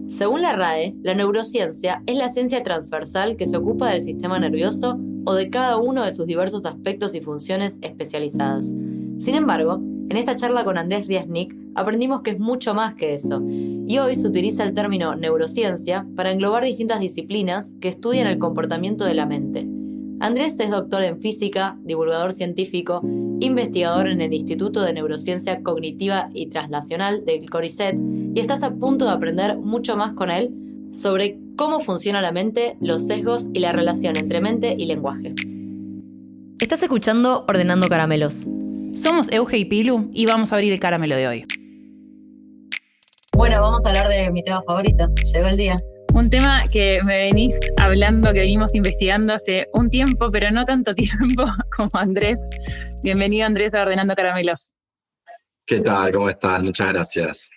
Según la RAE, la neurociencia es la ciencia transversal que se ocupa del sistema nervioso o de cada uno de sus diversos aspectos y funciones especializadas. Sin embargo, en esta charla con Andrés Riesnik aprendimos que es mucho más que eso, y hoy se utiliza el término neurociencia para englobar distintas disciplinas que estudian el comportamiento de la mente. Andrés es doctor en física, divulgador científico, investigador en el Instituto de Neurociencia Cognitiva y Translacional del CONICET, y estás a punto de aprender mucho más con él sobre cómo funciona la mente, los sesgos y la relación entre mente y lenguaje. Estás escuchando Ordenando Caramelos. Somos Euge y Pilu y vamos a abrir el caramelo de hoy. Bueno, vamos a hablar de mi tema favorito. Llegó el día. Un tema que me venís hablando, que venimos investigando hace un tiempo, pero no tanto tiempo como Andrés. Bienvenido, Andrés, a Ordenando Caramelos. ¿Qué tal? ¿Cómo están? Muchas gracias.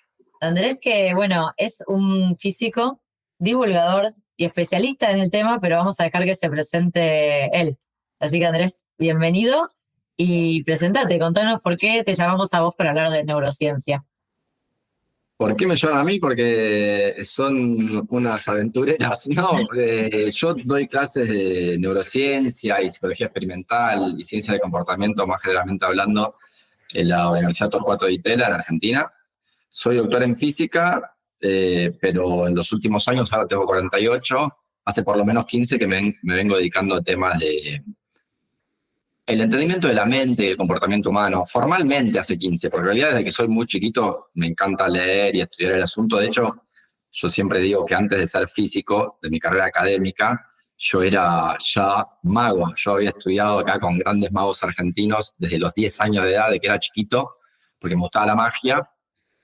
Andrés, que bueno, es un físico, divulgador y especialista en el tema, pero vamos a dejar que se presente él. Así que Andrés, bienvenido y presentate, contanos por qué te llamamos a vos para hablar de neurociencia. ¿Por qué me llaman a mí? Porque son unas aventureras. No, yo doy clases de neurociencia y psicología experimental y ciencia de comportamiento, más generalmente hablando, en la Universidad Torcuato Di Tella, en Argentina. Soy doctor en física, pero en los últimos años, ahora tengo 48, hace por lo menos 15 que me vengo dedicando a temas de el entendimiento de la mente y el comportamiento humano. Formalmente hace 15, porque en realidad desde que soy muy chiquito me encanta leer y estudiar el asunto. De hecho, yo siempre digo que antes de ser físico, de mi carrera académica, yo era ya mago. Yo había estudiado acá con grandes magos argentinos desde los 10 años de edad, de que era chiquito, porque me gustaba la magia.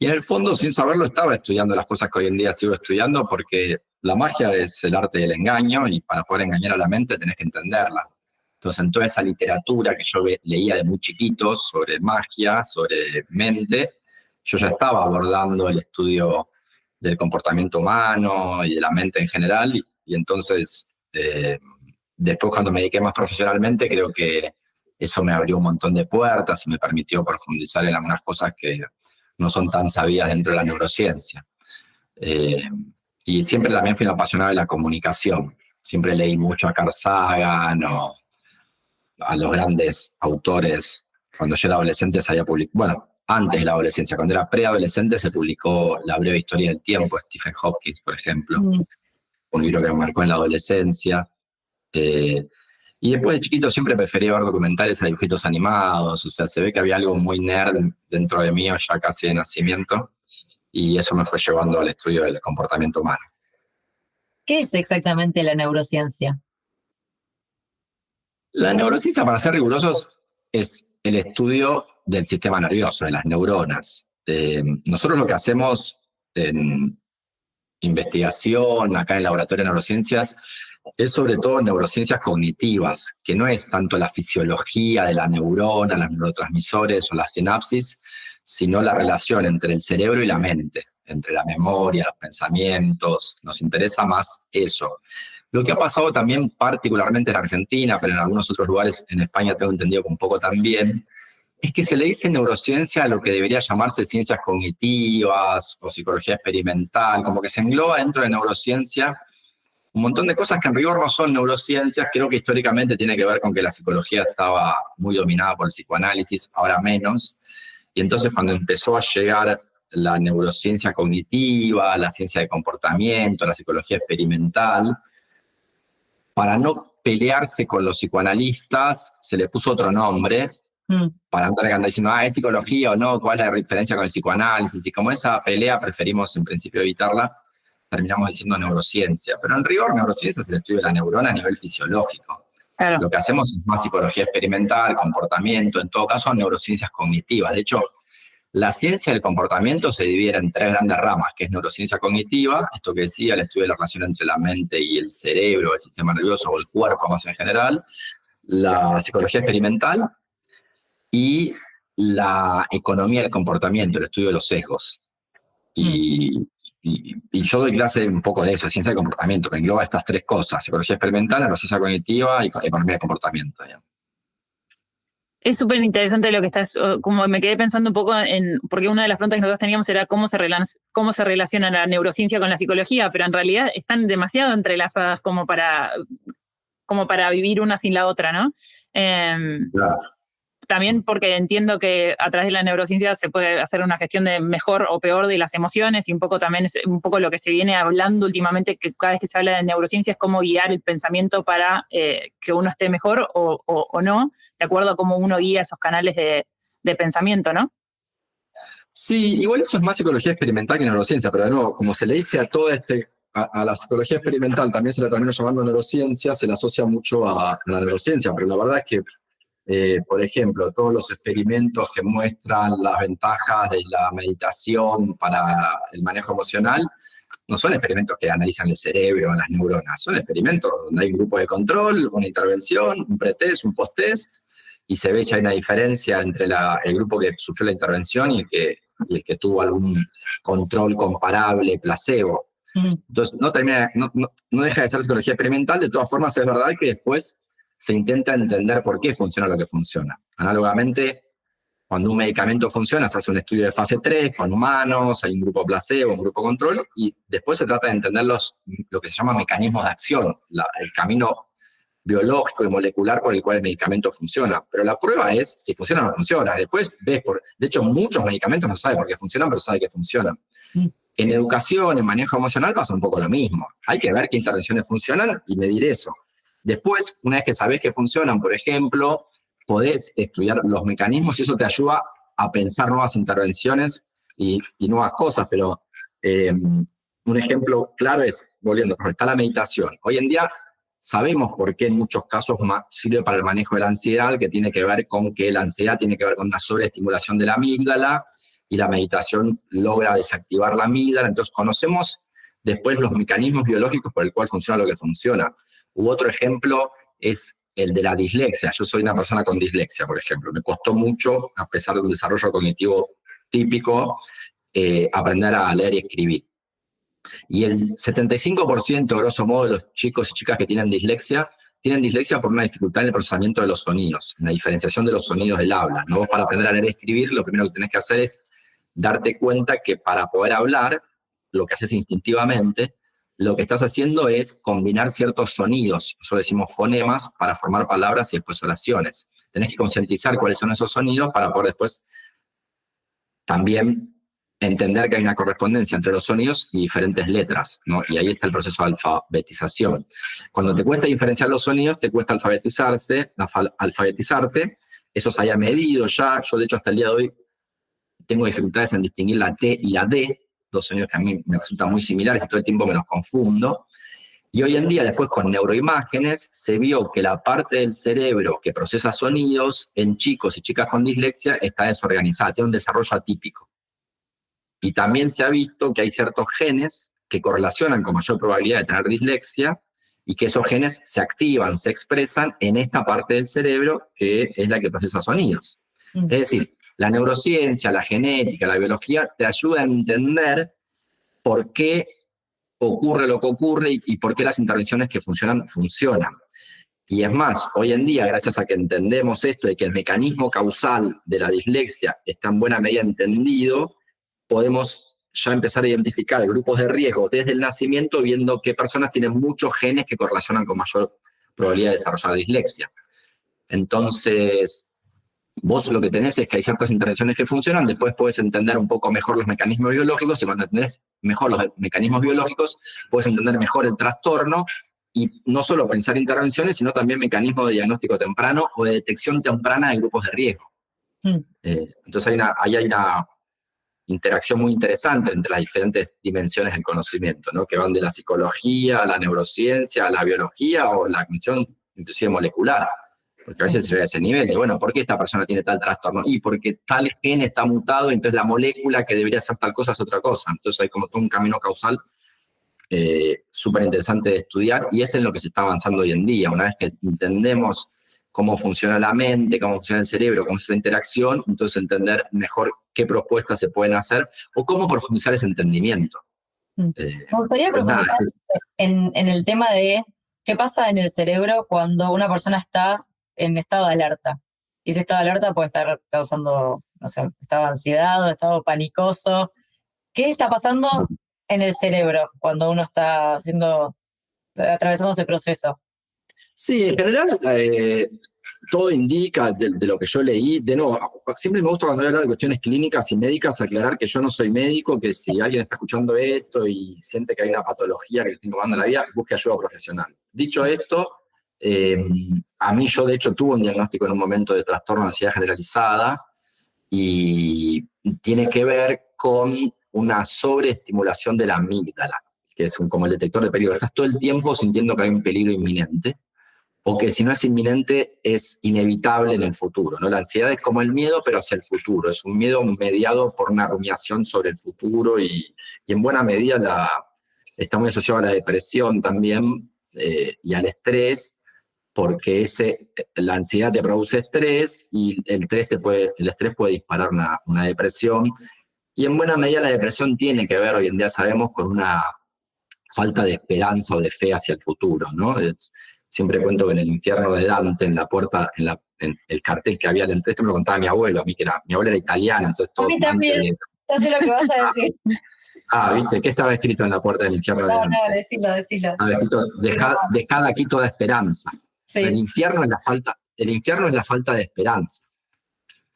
Y en el fondo, sin saberlo, estaba estudiando las cosas que hoy en día sigo estudiando, porque la magia es el arte del engaño y para poder engañar a la mente tenés que entenderla. Entonces, en toda esa literatura que yo leía de muy chiquito sobre magia, sobre mente, yo ya estaba abordando el estudio del comportamiento humano y de la mente en general. Y entonces, después cuando me dediqué más profesionalmente, creo que eso me abrió un montón de puertas y me permitió profundizar en algunas cosas que no son tan sabidas dentro de la neurociencia. Y siempre también fui un apasionado de la comunicación. Siempre leí mucho a Carl Sagan o a los grandes autores. Cuando yo era adolescente se había publicado, bueno, antes de la adolescencia, cuando era preadolescente se publicó La breve historia del tiempo de Stephen Hawking, por ejemplo. Un libro que me marcó en la adolescencia. Y después de chiquito siempre prefería ver documentales a dibujitos animados. O sea, se ve que había algo muy nerd dentro de mí ya casi de nacimiento. Y eso me fue llevando al estudio del comportamiento humano. ¿Qué es exactamente la neurociencia? La neurociencia, para ser rigurosos, es el estudio del sistema nervioso, de las neuronas. Nosotros lo que hacemos en investigación, acá en el Laboratorio de Neurociencias, es sobre todo neurociencias cognitivas, que no es tanto la fisiología de la neurona, los neurotransmisores o las sinapsis, sino la relación entre el cerebro y la mente, entre la memoria, los pensamientos. Nos interesa más eso. Lo que ha pasado también particularmente en Argentina, pero en algunos otros lugares en España tengo entendido que un poco también, es que se le dice neurociencia a lo que debería llamarse ciencias cognitivas o psicología experimental, como que se engloba dentro de neurociencia un montón de cosas que en rigor no son neurociencias. Creo que históricamente tiene que ver con que la psicología estaba muy dominada por el psicoanálisis, ahora menos, y entonces cuando empezó a llegar la neurociencia cognitiva, la ciencia de comportamiento, la psicología experimental, para no pelearse con los psicoanalistas, se le puso otro nombre, para no andar diciendo, es psicología o no, cuál es la diferencia con el psicoanálisis. Y como esa pelea preferimos en principio evitarla, terminamos diciendo neurociencia. Pero en rigor, neurociencia es el estudio de la neurona a nivel fisiológico. Claro. Lo que hacemos es más psicología experimental, comportamiento, en todo caso, neurociencias cognitivas. De hecho, la ciencia del comportamiento se divide en 3 grandes ramas, que es neurociencia cognitiva, esto que decía, el estudio de la relación entre la mente y el cerebro, el sistema nervioso o el cuerpo más en general, la psicología experimental y la economía del comportamiento, el estudio de los sesgos. Y yo doy clase un poco de eso, ciencia del comportamiento, que engloba estas 3 cosas, psicología experimental, neurociencia cognitiva y economía del comportamiento. Es súper interesante lo que estás, como me quedé pensando un poco porque una de las preguntas que nosotros teníamos era cómo se relaciona la neurociencia con la psicología, pero en realidad están demasiado entrelazadas como para vivir una sin la otra, ¿no? Claro. También porque entiendo que a través de la neurociencia se puede hacer una gestión de mejor o peor de las emociones, y un poco también es un poco lo que se viene hablando últimamente, que cada vez que se habla de neurociencia es cómo guiar el pensamiento para que uno esté mejor o no, de acuerdo a cómo uno guía esos canales de pensamiento, ¿no? Sí, igual eso es más psicología experimental que neurociencia, pero de nuevo, como se le dice a todo a la psicología experimental, también se la termina llamando neurociencia, se le asocia mucho a la neurociencia, pero la verdad es que por ejemplo, todos los experimentos que muestran las ventajas de la meditación para el manejo emocional no son experimentos que analizan el cerebro o las neuronas, son experimentos donde hay un grupo de control, una intervención, un pretest, un post-test, y se ve si hay una diferencia entre el grupo que sufrió la intervención y el que tuvo algún control comparable, placebo. Entonces, no deja de ser psicología experimental. De todas formas, es verdad que después se intenta entender por qué funciona lo que funciona. Análogamente, cuando un medicamento funciona, se hace un estudio de fase 3 con humanos, hay un grupo placebo, un grupo control, y después se trata de entender lo que se llama mecanismos de acción, el camino biológico y molecular por el cual el medicamento funciona. Pero la prueba es si funciona o no funciona. Después de hecho, muchos medicamentos no se sabe por qué funcionan, pero se sabe que funcionan. En educación, en manejo emocional, pasa un poco lo mismo. Hay que ver qué intervenciones funcionan y medir eso. Después, una vez que sabés que funcionan, por ejemplo, podés estudiar los mecanismos y eso te ayuda a pensar nuevas intervenciones y nuevas cosas. Pero un ejemplo claro es, volviendo, está la meditación. Hoy en día sabemos por qué en muchos casos sirve para el manejo de la ansiedad, que tiene que ver con que la ansiedad tiene que ver con una sobreestimulación de la amígdala y la meditación logra desactivar la amígdala. Entonces conocemos después los mecanismos biológicos por el cual funciona lo que funciona. Otro ejemplo es el de la dislexia. Yo soy una persona con dislexia, por ejemplo. Me costó mucho, a pesar de un desarrollo cognitivo típico, aprender a leer y escribir. Y el 75%, grosso modo, de los chicos y chicas que tienen dislexia por una dificultad en el procesamiento de los sonidos, en la diferenciación de los sonidos del habla. ¿No? Vos para aprender a leer y escribir, lo primero que tenés que hacer es darte cuenta que para poder hablar, lo que haces instintivamente, lo que estás haciendo es combinar ciertos sonidos, nosotros decimos fonemas, para formar palabras y después oraciones. Tenés que concientizar cuáles son esos sonidos para poder después también entender que hay una correspondencia entre los sonidos y diferentes letras, ¿no? Y ahí está el proceso de alfabetización. Cuando te cuesta diferenciar los sonidos, te cuesta alfabetizarte. Eso se haya medido ya. Yo, de hecho, hasta el día de hoy tengo dificultades en distinguir la T y la D, dos sonidos que a mí me resultan muy similares y todo el tiempo me los confundo. Y hoy en día, después con neuroimágenes, se vio que la parte del cerebro que procesa sonidos en chicos y chicas con dislexia está desorganizada, tiene un desarrollo atípico. Y también se ha visto que hay ciertos genes que correlacionan con mayor probabilidad de tener dislexia y que esos genes se activan, se expresan en esta parte del cerebro que es la que procesa sonidos. Es decir, la neurociencia, la genética, la biología te ayuda a entender por qué ocurre lo que ocurre y por qué las intervenciones que funcionan, funcionan. Y es más, hoy en día, gracias a que entendemos esto de que el mecanismo causal de la dislexia está en buena medida entendido, podemos ya empezar a identificar grupos de riesgo desde el nacimiento, viendo qué personas tienen muchos genes que correlacionan con mayor probabilidad de desarrollar dislexia. Entonces, vos lo que tenés es que hay ciertas intervenciones que funcionan, después podés entender un poco mejor los mecanismos biológicos, y cuando entendés mejor los mecanismos biológicos, podés entender mejor el trastorno, y no solo pensar intervenciones, sino también mecanismos de diagnóstico temprano o de detección temprana de grupos de riesgo. Entonces ahí hay una interacción muy interesante entre las diferentes dimensiones del conocimiento, ¿no? Que van de la psicología a la neurociencia, a la biología o la cuestión inclusive molecular. Porque a veces se ve a ese nivel de, bueno, ¿por qué esta persona tiene tal trastorno? Y porque tal gen está mutado, entonces la molécula que debería hacer tal cosa es otra cosa. Entonces hay como todo un camino causal súper interesante de estudiar, y es en lo que se está avanzando hoy en día. Una vez que entendemos cómo funciona la mente, cómo funciona el cerebro, cómo es esa interacción, entonces entender mejor qué propuestas se pueden hacer o cómo profundizar ese entendimiento. Me gustaría profundizar en el tema de qué pasa en el cerebro cuando una persona está en estado de alerta. Y si estado de alerta puede estar causando, no sé, estado de ansiedad o estado panicoso. ¿Qué está pasando en el cerebro cuando uno está atravesando ese proceso? Sí, en general, todo indica de lo que yo leí. De nuevo, siempre me gusta cuando voy a hablar de cuestiones clínicas y médicas aclarar que yo no soy médico, que si alguien está escuchando esto y siente que hay una patología que le está incomodando la vida, busque ayuda profesional. Dicho esto, a mí yo de hecho tuve un diagnóstico en un momento de trastorno de ansiedad generalizada y tiene que ver con una sobreestimulación de la amígdala, que es como el detector de peligro. Estás todo el tiempo sintiendo que hay un peligro inminente, o que si no es inminente, es inevitable en el futuro, ¿no? La ansiedad es como el miedo, pero hacia el futuro. Es un miedo mediado por una rumiación sobre el futuro y en buena medida está muy asociado a la depresión también y al estrés, porque la ansiedad te produce estrés y el estrés puede disparar una depresión. Y en buena medida la depresión tiene que ver, hoy en día sabemos, con una falta de esperanza o de fe hacia el futuro, ¿no? Siempre cuento que en el infierno de Dante, en la puerta, en el cartel que había, esto me lo contaba mi abuelo, mi abuelo era italiano, entonces todo. A mí también, ya sé lo que vas a decir. ¿Viste? ¿Qué estaba escrito en la puerta del infierno de Dante? No, decilo. Estaba escrito, dejad aquí toda esperanza. Sí. El infierno es la falta de esperanza.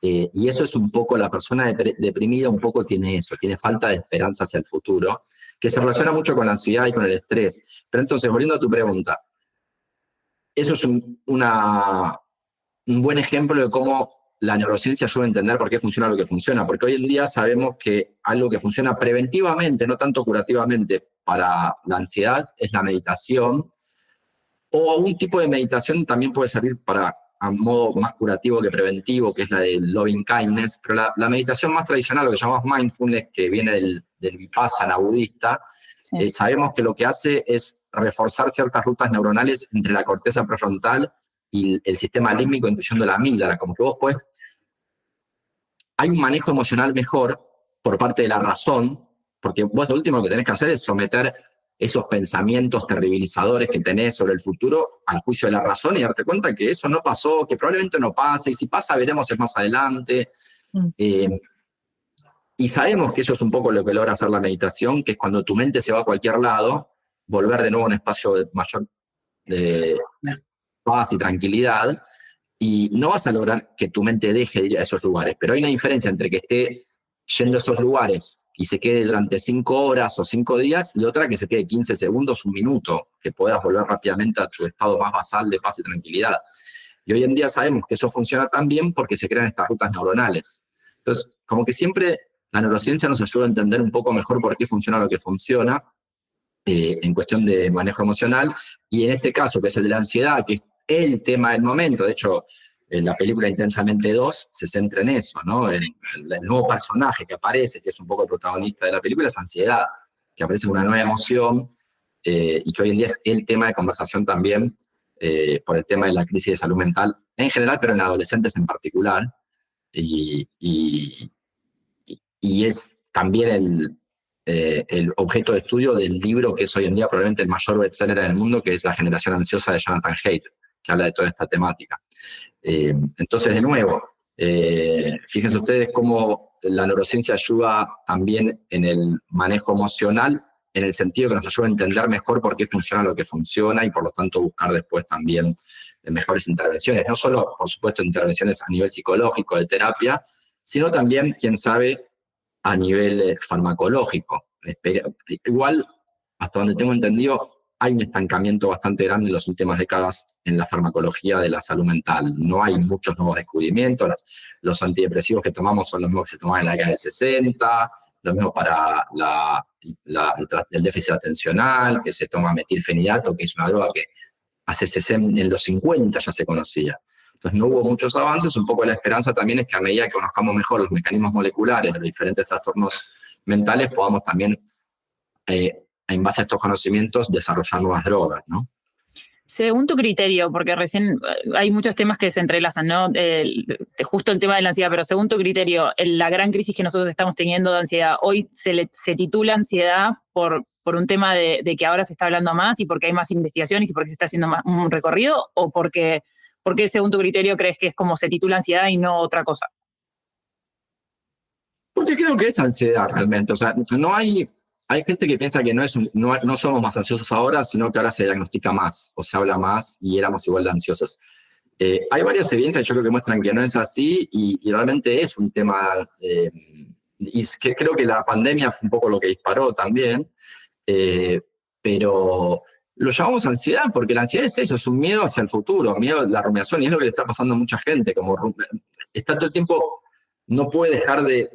Y eso es un poco, la persona deprimida un poco tiene eso, tiene falta de esperanza hacia el futuro, que se relaciona mucho con la ansiedad y con el estrés. Pero entonces, volviendo a tu pregunta, eso es un buen ejemplo de cómo la neurociencia ayuda a entender por qué funciona lo que funciona, porque hoy en día sabemos que algo que funciona preventivamente, no tanto curativamente, para la ansiedad es la meditación, o un tipo de meditación también puede servir a modo más curativo que preventivo, que es la de loving kindness, pero la meditación más tradicional, lo que llamamos mindfulness, que viene del vipassana budista, sí. Sabemos que lo que hace es reforzar ciertas rutas neuronales entre la corteza prefrontal y el sistema límbico, incluyendo la amígdala, como que vos podés... Hay un manejo emocional mejor por parte de la razón, porque vos lo último que tenés que hacer es someter esos pensamientos terribilizadores que tenés sobre el futuro al juicio de la razón y darte cuenta que eso no pasó, que probablemente no pase, y si pasa veremos es más adelante. Y sabemos que eso es un poco lo que logra hacer la meditación, que es cuando tu mente se va a cualquier lado, volver de nuevo a un espacio de mayor paz y tranquilidad, y no vas a lograr que tu mente deje de ir a esos lugares, pero hay una diferencia entre que esté yendo a esos lugares y se quede durante 5 horas o 5 días, y otra que se quede 15 segundos, 1 minuto, que puedas volver rápidamente a tu estado más basal de paz y tranquilidad. Y hoy en día sabemos que eso funciona tan bien porque se crean estas rutas neuronales. Entonces, como que siempre la neurociencia nos ayuda a entender un poco mejor por qué funciona lo que funciona en cuestión de manejo emocional, y en este caso, que es el de la ansiedad, que es el tema del momento. De hecho, en la película Intensamente 2 se centra en eso, ¿no? El nuevo personaje que aparece, que es un poco el protagonista de la película, es ansiedad, que aparece una nueva emoción y que hoy en día es el tema de conversación también por el tema de la crisis de salud mental en general, pero en adolescentes en particular. Y es también el objeto de estudio del libro que es hoy en día probablemente el mayor bestseller en el mundo, que es La generación ansiosa de Jonathan Haidt, que habla de toda esta temática. Entonces, de nuevo, fíjense ustedes cómo la neurociencia ayuda también en el manejo emocional, en el sentido que nos ayuda a entender mejor por qué funciona lo que funciona y por lo tanto buscar después también mejores intervenciones. No solo, por supuesto, intervenciones a nivel psicológico, de terapia, sino también, quién sabe, a nivel farmacológico. Igual, hasta donde tengo entendido, hay un estancamiento bastante grande en las últimas décadas en la farmacología de la salud mental. No hay muchos nuevos descubrimientos. Los antidepresivos que tomamos son los mismos que se tomaban en la década del 60, lo mismo para el déficit atencional, que se toma metilfenidato, que es una droga que en los 50 ya se conocía. Entonces no hubo muchos avances. Un poco la esperanza también es que a medida que conozcamos mejor los mecanismos moleculares de los diferentes trastornos mentales, podamos también, en base a estos conocimientos, desarrollar nuevas drogas, ¿no? Según tu criterio, porque recién hay muchos temas que se entrelazan, ¿no? Justo el tema de la ansiedad, pero según tu criterio, la gran crisis que nosotros estamos teniendo de ansiedad, hoy se titula ansiedad por un tema de que ahora se está hablando más y porque hay más investigaciones y porque se está haciendo un recorrido, o porque ¿Por qué, según tu criterio, crees que es como se titula ansiedad y no otra cosa? Porque creo que es ansiedad realmente. O sea, hay gente que piensa que no somos más ansiosos ahora, sino que ahora se diagnostica más o se habla más y éramos igual de ansiosos. Hay varias evidencias, yo creo que muestran que no es así y realmente es un tema, y que creo que la pandemia fue un poco lo que disparó también, pero lo llamamos ansiedad porque la ansiedad es eso, es un miedo hacia el futuro, miedo a la rumiación, y es lo que le está pasando a mucha gente, como está todo el tiempo, no puede dejar de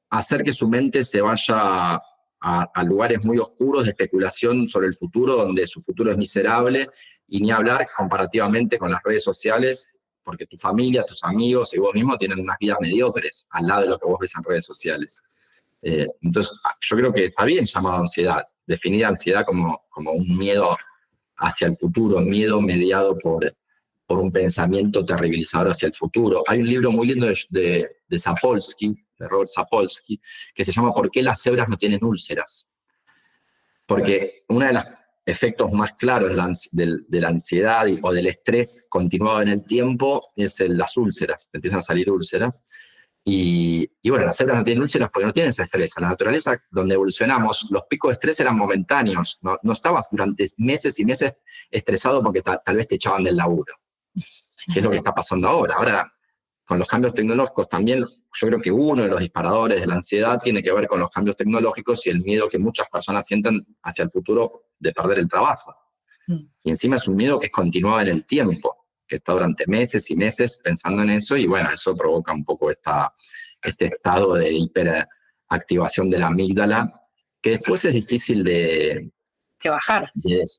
hacer que su mente se vaya a lugares muy oscuros de especulación sobre el futuro, donde su futuro es miserable, y ni hablar comparativamente con las redes sociales, porque tu familia, tus amigos y vos mismo tienen unas vidas mediocres al lado de lo que vos ves en redes sociales. Entonces, yo creo que está bien llamado ansiedad, definida ansiedad como un miedo hacia el futuro, miedo mediado por un pensamiento terribilizador hacia el futuro. Hay un libro muy lindo de Sapolsky, de Robert Sapolsky, que se llama ¿Por qué las cebras no tienen úlceras? Porque uno de los efectos más claros de la ansiedad o del estrés continuado en el tiempo es las úlceras, te empiezan a salir úlceras. Y bueno, las cebras no tienen úlceras porque no tienen ese estrés. En la naturaleza donde evolucionamos, los picos de estrés eran momentáneos. No estabas durante meses y meses estresado porque tal vez te echaban del laburo, que es lo que está pasando ahora. Ahora, con los cambios tecnológicos también, yo creo que uno de los disparadores de la ansiedad tiene que ver con los cambios tecnológicos y el miedo que muchas personas sienten hacia el futuro de perder el trabajo. Y encima es un miedo que es continuado en el tiempo, que está durante meses y meses pensando en eso, y bueno, eso provoca un poco este estado de hiperactivación de la amígdala, que después es difícil de bajar.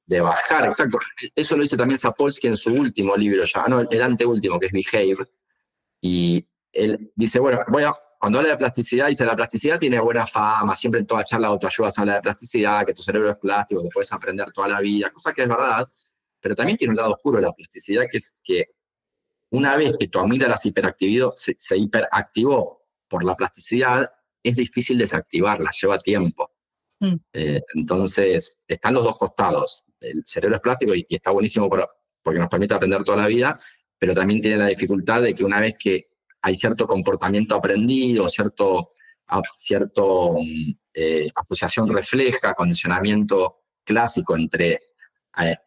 De bajar, exacto. Eso lo dice también Sapolsky en su último libro, el anteúltimo, que es Behave, y él dice, bueno, cuando habla de plasticidad, dice, la plasticidad tiene buena fama, siempre en toda charla de autoayuda se habla de plasticidad, que tu cerebro es plástico, que puedes aprender toda la vida, cosa que es verdad, pero también tiene un lado oscuro de la plasticidad, que es que una vez que tu amígdala se hiperactivó por la plasticidad, es difícil desactivarla, lleva tiempo. Entonces, están los dos costados. El cerebro es plástico y está buenísimo porque nos permite aprender toda la vida, pero también tiene la dificultad de que una vez que hay cierto comportamiento aprendido, cierto asociación refleja, condicionamiento clásico entre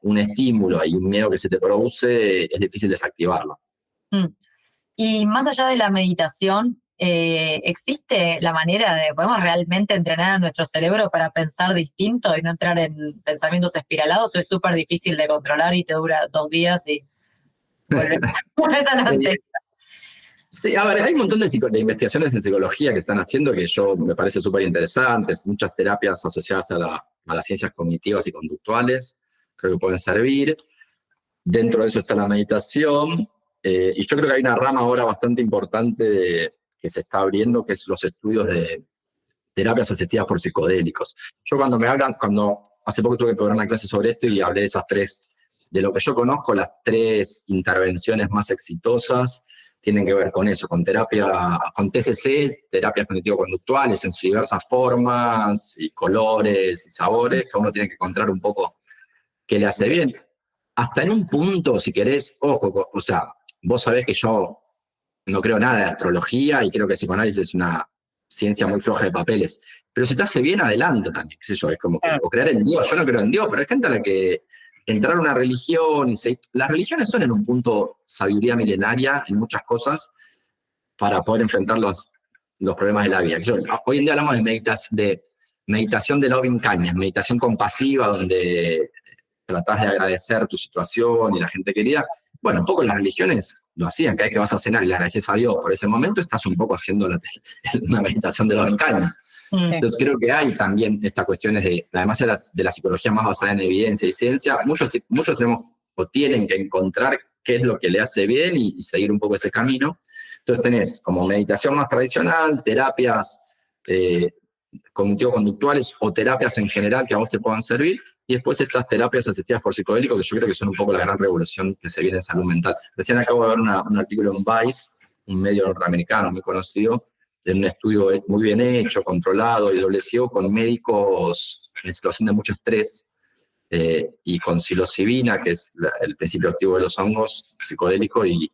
un estímulo y un miedo que se te produce, es difícil desactivarlo. Y más allá de la meditación, ¿existe la manera de, podemos realmente entrenar a nuestro cerebro para pensar distinto y no entrar en pensamientos espiralados, o es súper difícil de controlar y te dura 2 días y vuelves adelante? Sí, a ver, hay un montón de investigaciones en psicología que están haciendo que me parece súper interesantes, muchas terapias asociadas a las ciencias cognitivas y conductuales, creo que pueden servir. Dentro de eso está la meditación, y yo creo que hay una rama ahora bastante importante que se está abriendo, que es los estudios de terapias asistidas por psicodélicos. Yo cuando hace poco tuve que dar una clase sobre esto y hablé de esas 3, de lo que yo conozco, las 3 intervenciones más exitosas tienen que ver con eso, con TCC, terapias cognitivo-conductuales en sus diversas formas y colores y sabores, que uno tiene que encontrar un poco qué le hace bien. Hasta en un punto, si querés, ojo, o sea, vos sabés que yo no creo nada de astrología y creo que el psicoanálisis es una ciencia muy floja de papeles, pero si te hace bien, adelante también, qué sé yo, es como o creer en Dios. Yo no creo en Dios, pero hay gente a la que entrar a una religión, las religiones son en un punto sabiduría milenaria en muchas cosas para poder enfrentar los problemas de la vida. Hoy en día hablamos de meditación de loving kindness, meditación compasiva, donde tratás de agradecer tu situación y la gente querida. Bueno, un poco las religiones lo hacían, cada vez que vas a cenar y le agradeces a Dios por ese momento, estás un poco haciendo una meditación de loving kindness. Entonces creo que hay también estas cuestiones además de la psicología más basada en evidencia y ciencia, muchos tenemos o tienen que encontrar qué es lo que le hace bien y seguir un poco ese camino. Entonces tenés como meditación más tradicional, terapias cognitivo-conductuales o terapias en general que a vos te puedan servir, y después estas terapias asistidas por psicodélicos, que yo creo que son un poco la gran revolución que se viene en salud mental. Recién acabo de ver un artículo en Vice, un medio norteamericano muy conocido, de un estudio muy bien hecho, controlado y doble ciego, con médicos en situación de mucho estrés, y con psilocibina, que es el principio activo de los hongos psicodélico, y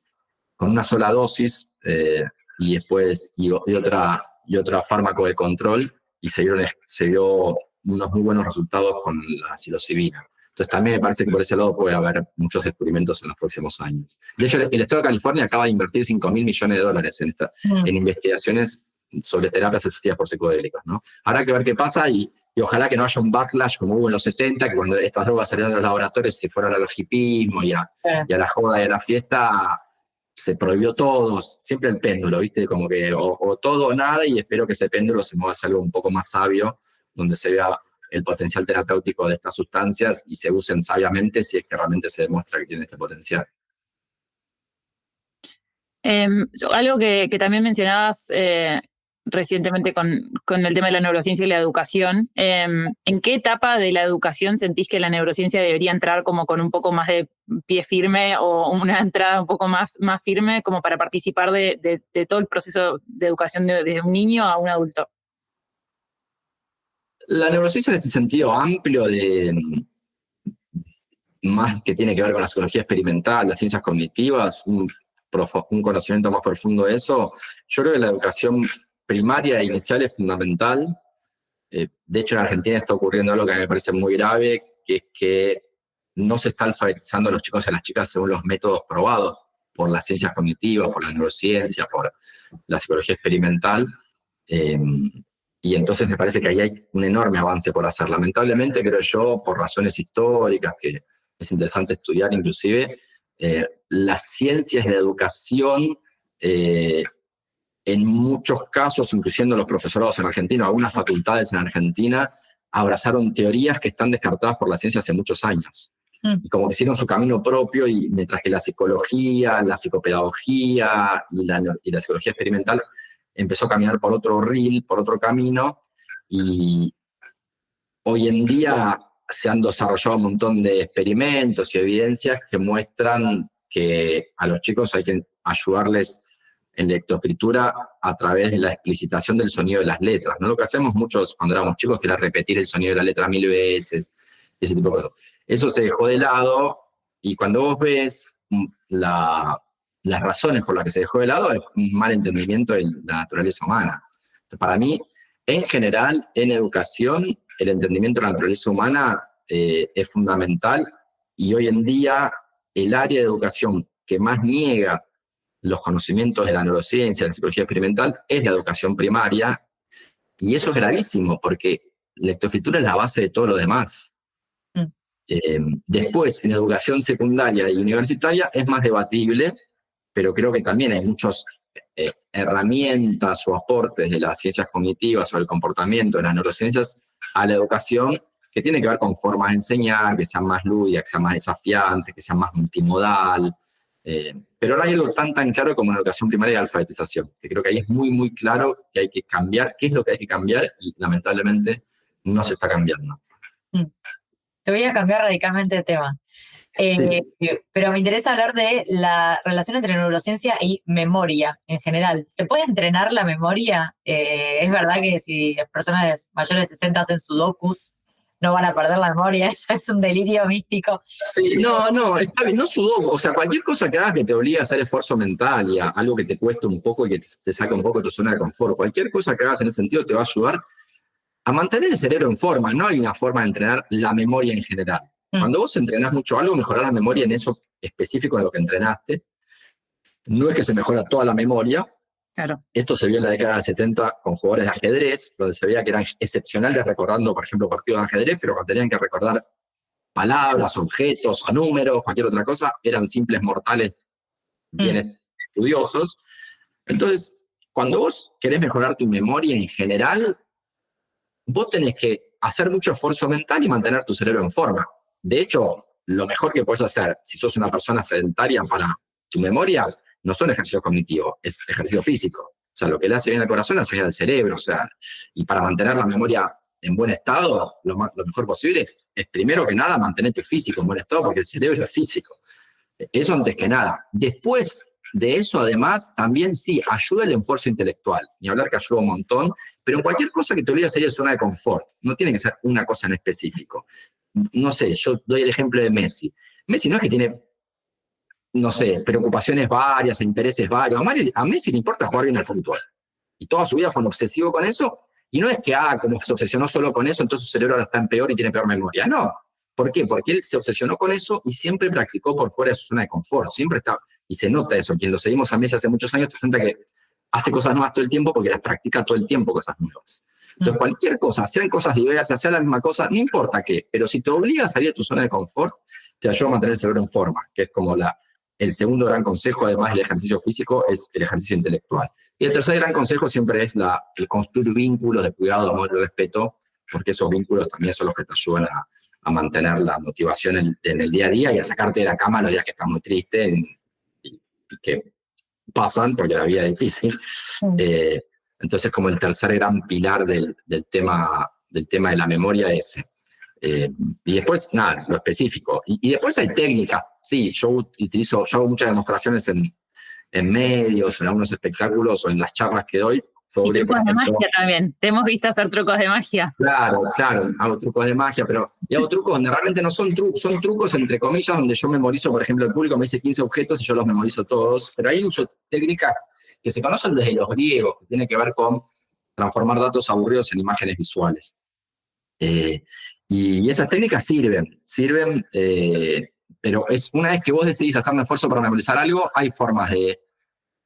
con una sola dosis, y después y otra fármaco de control, y se vio unos muy buenos resultados con la psilocibina. Entonces también me parece que por ese lado puede haber muchos descubrimientos en los próximos años. De hecho, el Estado de California acaba de invertir $5.000 millones en investigaciones sobre terapias asistidas por psicodélicos, ¿no? Habrá que ver qué pasa y ojalá que no haya un backlash como hubo en los 70, que cuando estas drogas salieron de los laboratorios se fueron al hipismo y a la joda y a la fiesta, se prohibió todo, siempre el péndulo, ¿viste? Como que o todo o nada, y espero que ese péndulo se mueva hacia algo un poco más sabio, donde se vea el potencial terapéutico de estas sustancias y se usen sabiamente si es que realmente se demuestra que tiene este potencial. Algo que también mencionabas recientemente con el tema de la neurociencia y la educación, ¿en qué etapa de la educación sentís que la neurociencia debería entrar como con un poco más de pie firme o una entrada un poco más firme como para participar de todo el proceso de educación de un niño a un adulto? La neurociencia en este sentido amplio más que tiene que ver con la psicología experimental, las ciencias cognitivas, un conocimiento más profundo de eso, yo creo que la educación primaria e inicial es fundamental. De hecho, en Argentina está ocurriendo algo que me parece muy grave, que es que no se está alfabetizando a los chicos y a las chicas según los métodos probados por las ciencias cognitivas, por la neurociencia, por la psicología experimental. Y entonces me parece que ahí hay un enorme avance por hacer. Lamentablemente, creo yo, por razones históricas, que es interesante estudiar inclusive, las ciencias de la educación, en muchos casos, incluyendo los profesorados en Argentina, algunas facultades en Argentina, abrazaron teorías que están descartadas por la ciencia hace muchos años. Y como que hicieron su camino propio, y mientras que la psicología, la psicopedagogía y la psicología experimental empezó a caminar por otro por otro camino, y hoy en día se han desarrollado un montón de experimentos y evidencias que muestran que a los chicos hay que ayudarles en lectoescritura a través de la explicitación del sonido de las letras, ¿no? Lo que hacemos muchos cuando éramos chicos, que era repetir el sonido de la letra 1000 veces, ese tipo de cosas. Eso se dejó de lado, y cuando vos ves las razones por las que se dejó de lado, es un mal entendimiento de la naturaleza humana. Para mí, en general, en educación, el entendimiento de la naturaleza humana es fundamental, y hoy en día el área de educación que más niega los conocimientos de la neurociencia, de la psicología experimental, es la educación primaria, y eso es gravísimo, porque la lectoescritura es la base de todo lo demás. Después, en educación secundaria y universitaria es más debatible, pero creo que también hay muchas herramientas o aportes de las ciencias cognitivas o del comportamiento de las neurociencias a la educación que tienen que ver con formas de enseñar, que sean más lúdicas, que sean más desafiantes, que sean más multimodal. Pero no hay algo tan claro como en educación primaria y alfabetización, que creo que ahí es muy claro que hay que cambiar, qué es lo que hay que cambiar, y lamentablemente no se está cambiando. Te voy a cambiar radicalmente de tema. Sí. Pero me interesa hablar de la relación entre neurociencia y memoria en general. ¿Se puede entrenar la memoria? Es verdad que si las personas mayores de 60 hacen sudokus, no van a perder la memoria. Eso es un delirio místico. Sí, no, está bien, no sudoku. O sea, cualquier cosa que hagas que te obligue a hacer esfuerzo mental y a algo que te cueste un poco y que te saque un poco de tu zona de confort, cualquier cosa que hagas en ese sentido te va a ayudar a mantener el cerebro en forma. No hay una forma de entrenar la memoria en general. Cuando vos entrenás mucho algo, mejorás la memoria en eso específico en lo que entrenaste. No es que se mejora toda la memoria. Claro. Esto se vio en la década del 70 con jugadores de ajedrez, donde se veía que eran excepcionales recordando, por ejemplo, partidos de ajedrez, pero cuando tenían que recordar palabras, objetos o números, cualquier otra cosa, eran simples mortales bien estudiosos. Entonces, cuando vos querés mejorar tu memoria en general, vos tenés que hacer mucho esfuerzo mental y mantener tu cerebro en forma. De hecho, lo mejor que puedes hacer si sos una persona sedentaria para tu memoria no son ejercicios cognitivos, es ejercicio físico. O sea, lo que le hace bien al corazón hace bien al cerebro. O sea, y para mantener la memoria en buen estado, lo mejor posible, es primero que nada mantener tu físico en buen estado, porque el cerebro es físico. Eso antes que nada. Después de eso, además, también sí, ayuda el esfuerzo intelectual. Ni hablar que ayuda un montón, pero en cualquier cosa que te obligue a salir de zona de confort. No tiene que ser una cosa en específico. no sé, yo doy el ejemplo de Messi. Messi no es que tiene, no sé, preocupaciones varias, intereses varios. A Messi le importa jugar bien al fútbol. Y toda su vida fue un obsesivo con eso. Y no es que, como se obsesionó solo con eso, entonces su cerebro ahora está en peor y tiene peor memoria. No. ¿Por qué? Porque él se obsesionó con eso y siempre practicó por fuera de su zona de confort. Siempre está, y se nota eso. Quien lo seguimos a Messi hace muchos años, te cuenta que hace cosas nuevas todo el tiempo porque las practica todo el tiempo, cosas nuevas. Entonces, cualquier cosa, sean cosas diversas, sea la misma cosa, no importa qué, pero si te obliga a salir de tu zona de confort, te ayuda a mantener el cerebro en forma, que es como el segundo gran consejo, además del ejercicio físico, es el ejercicio intelectual. Y el tercer gran consejo siempre es el construir vínculos de cuidado, amor y respeto, porque esos vínculos también son los que te ayudan a mantener la motivación en el día a día y a sacarte de la cama los días que estás muy triste y que pasan porque la vida es difícil. Entonces, como el tercer gran pilar del tema de la memoria es y después, nada, lo específico. Y después hay técnicas. Sí, yo hago muchas demostraciones en medios, en algunos espectáculos o en las charlas que doy. Y trucos de magia también. Te hemos visto hacer trucos de magia. Claro, hago trucos de magia, y hago trucos donde realmente no son trucos, son trucos entre comillas, donde yo memorizo, por ejemplo, el público me dice 15 objetos y yo los memorizo todos, pero ahí uso técnicas que se conocen desde los griegos, que tienen que ver con transformar datos aburridos en imágenes visuales. Y esas técnicas sirven, pero una vez que vos decidís hacer un esfuerzo para memorizar algo, hay formas de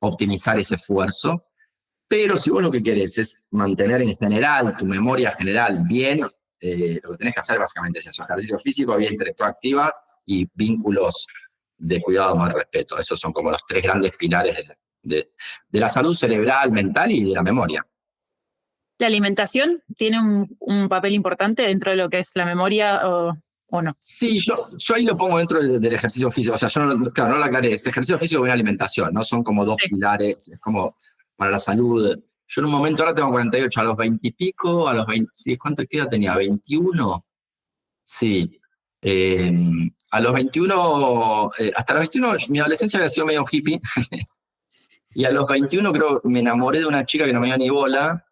optimizar ese esfuerzo. Pero si vos lo que querés es mantener en general tu memoria general bien, lo que tenés que hacer básicamente es eso: ejercicio físico, vida intelectual activa y vínculos de cuidado, amor y respeto. Esos son como los tres grandes pilares de la salud cerebral, mental y de la memoria. ¿La alimentación tiene un papel importante dentro de lo que es la memoria o no? Sí, yo ahí lo pongo dentro del ejercicio físico. O sea, yo no lo aclaré. Es ejercicio físico y buena alimentación, ¿no? Son como dos pilares. Es como para la salud. Yo en un momento, ahora tengo 48, a los 20 y pico, a los 20, sí, ¿cuánto edad tenía? ¿21? Sí. A los 21, hasta los 21, mi adolescencia había sido medio hippie. Y a los 21 creo que me enamoré de una chica que no me dio ni bola,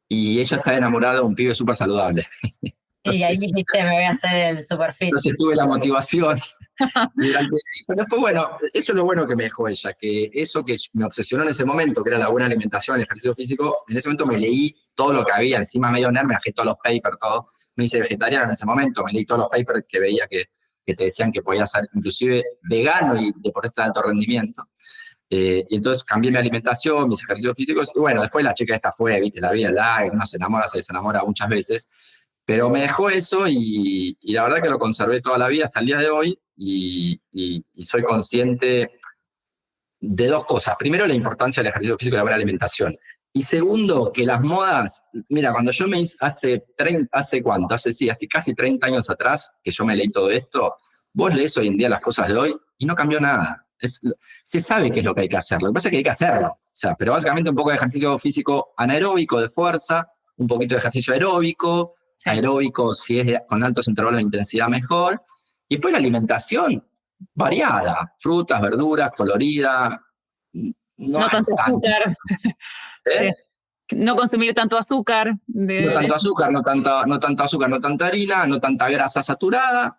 y ella estaba enamorada de un pibe súper saludable. Y ahí dijiste, me voy a hacer el super fit. Entonces tuve la motivación. Pero después, bueno, eso es lo bueno que me dejó ella, que eso que me obsesionó en ese momento, que era la buena alimentación, el ejercicio físico, en ese momento me leí todo lo que había, encima medio nerd, me bajé todos los papers, todo. Me hice vegetariano en ese momento, me leí todos los papers que veía que te decían que podía ser inclusive vegano y deportista de alto rendimiento. Y entonces cambié mi alimentación, mis ejercicios físicos, y bueno, después la chica esta fue, viste, la vida, uno se desenamora muchas veces, pero me dejó eso y la verdad que lo conservé toda la vida hasta el día de hoy y soy consciente de dos cosas. Primero, la importancia del ejercicio físico y la buena alimentación. Y segundo, que las modas, mira, cuando yo me hice hace casi 30 años atrás, que yo me leí todo esto, vos lees hoy en día las cosas de hoy y no cambió nada. Se sabe qué es lo que hay que hacer. Lo que pasa es que hay que hacerlo. O sea, pero básicamente un poco de ejercicio físico anaeróbico de fuerza, un poquito de ejercicio aeróbico, sí. Aeróbico si es con altos intervalos de intensidad mejor. Y después la alimentación variada, frutas, verduras, colorida. No tanto azúcar. Sí. No consumir tanto azúcar. No tanto azúcar, no tanto azúcar, no tanta harina, no tanta grasa saturada.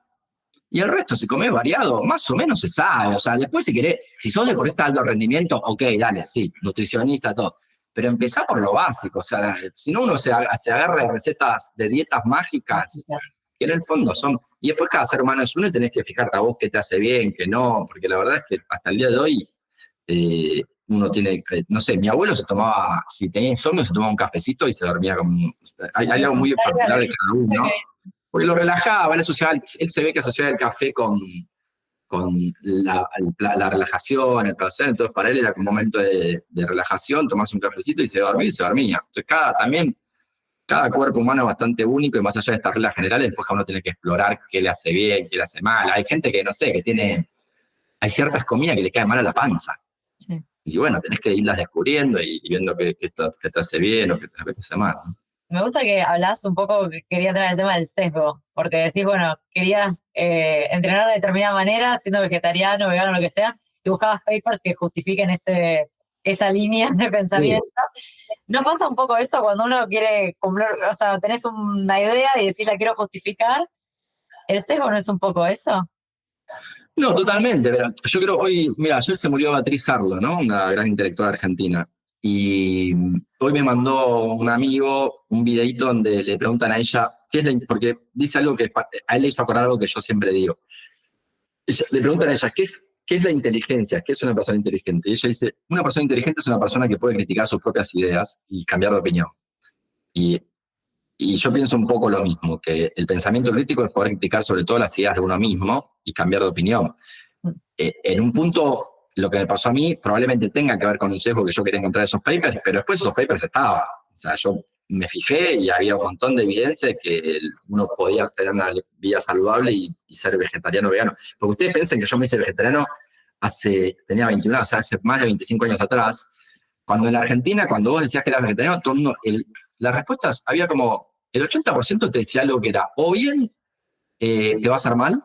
Y el resto, si comés variado, más o menos se sabe. O sea, después si querés, si sos deportista de alto rendimiento, ok, dale, sí, nutricionista, todo. Pero empezá por lo básico. O sea, si no uno se agarra de recetas de dietas mágicas, que en el fondo son... Y después cada ser humano es uno y tenés que fijarte a vos qué te hace bien, qué no. Porque la verdad es que hasta el día de hoy, uno tiene... no sé, mi abuelo se tomaba, si tenía insomnio, se tomaba un cafecito y se dormía como... Hay algo muy particular de cada uno, ¿no? Porque lo relajaba, él se ve que asociaba el café con la relajación, el placer. Entonces para él era un momento de relajación, tomarse un cafecito y se dormía. Entonces cada cuerpo humano es bastante único y más allá de estas reglas generales, después uno tiene que explorar qué le hace bien, qué le hace mal. Hay gente que, no sé, hay ciertas comidas que le caen mal a la panza. Sí. Y bueno, tenés que irlas descubriendo y viendo qué te hace bien o qué te hace mal, ¿no? Me gusta que hablás un poco, quería traer el tema del sesgo, porque decís, bueno, querías entrenar de determinada manera, siendo vegetariano, vegano, lo que sea, y buscabas papers que justifiquen esa línea de pensamiento. Sí. ¿No pasa un poco eso cuando uno quiere cumplir, o sea, tenés una idea y decís la quiero justificar? ¿El sesgo no es un poco eso? No, totalmente, pero yo creo hoy, mira, ayer se murió Beatriz Arlo, ¿no? Una gran intelectual argentina. Y hoy me mandó un amigo un videito donde le preguntan a ella, porque dice algo que a él le hizo acordar algo que yo siempre digo. Le preguntan a ella, ¿qué es la inteligencia? ¿Qué es una persona inteligente? Y ella dice, una persona inteligente es una persona que puede criticar sus propias ideas y cambiar de opinión. Y yo pienso un poco lo mismo, que el pensamiento crítico es poder criticar sobre todo las ideas de uno mismo y cambiar de opinión. En un punto, lo que me pasó a mí probablemente tenga que ver con un sesgo que yo quería encontrar en esos papers, pero después esos papers estaban. O sea, yo me fijé y había un montón de evidencia de que uno podía tener una vida saludable y ser vegetariano o vegano. Porque ustedes piensan que yo me hice vegetariano tenía 21, o sea, hace más de 25 años atrás, cuando en la Argentina, cuando vos decías que eras vegetariano, todo el mundo, las respuestas, había como, el 80% te decía algo que era, o bien te va a hacer mal,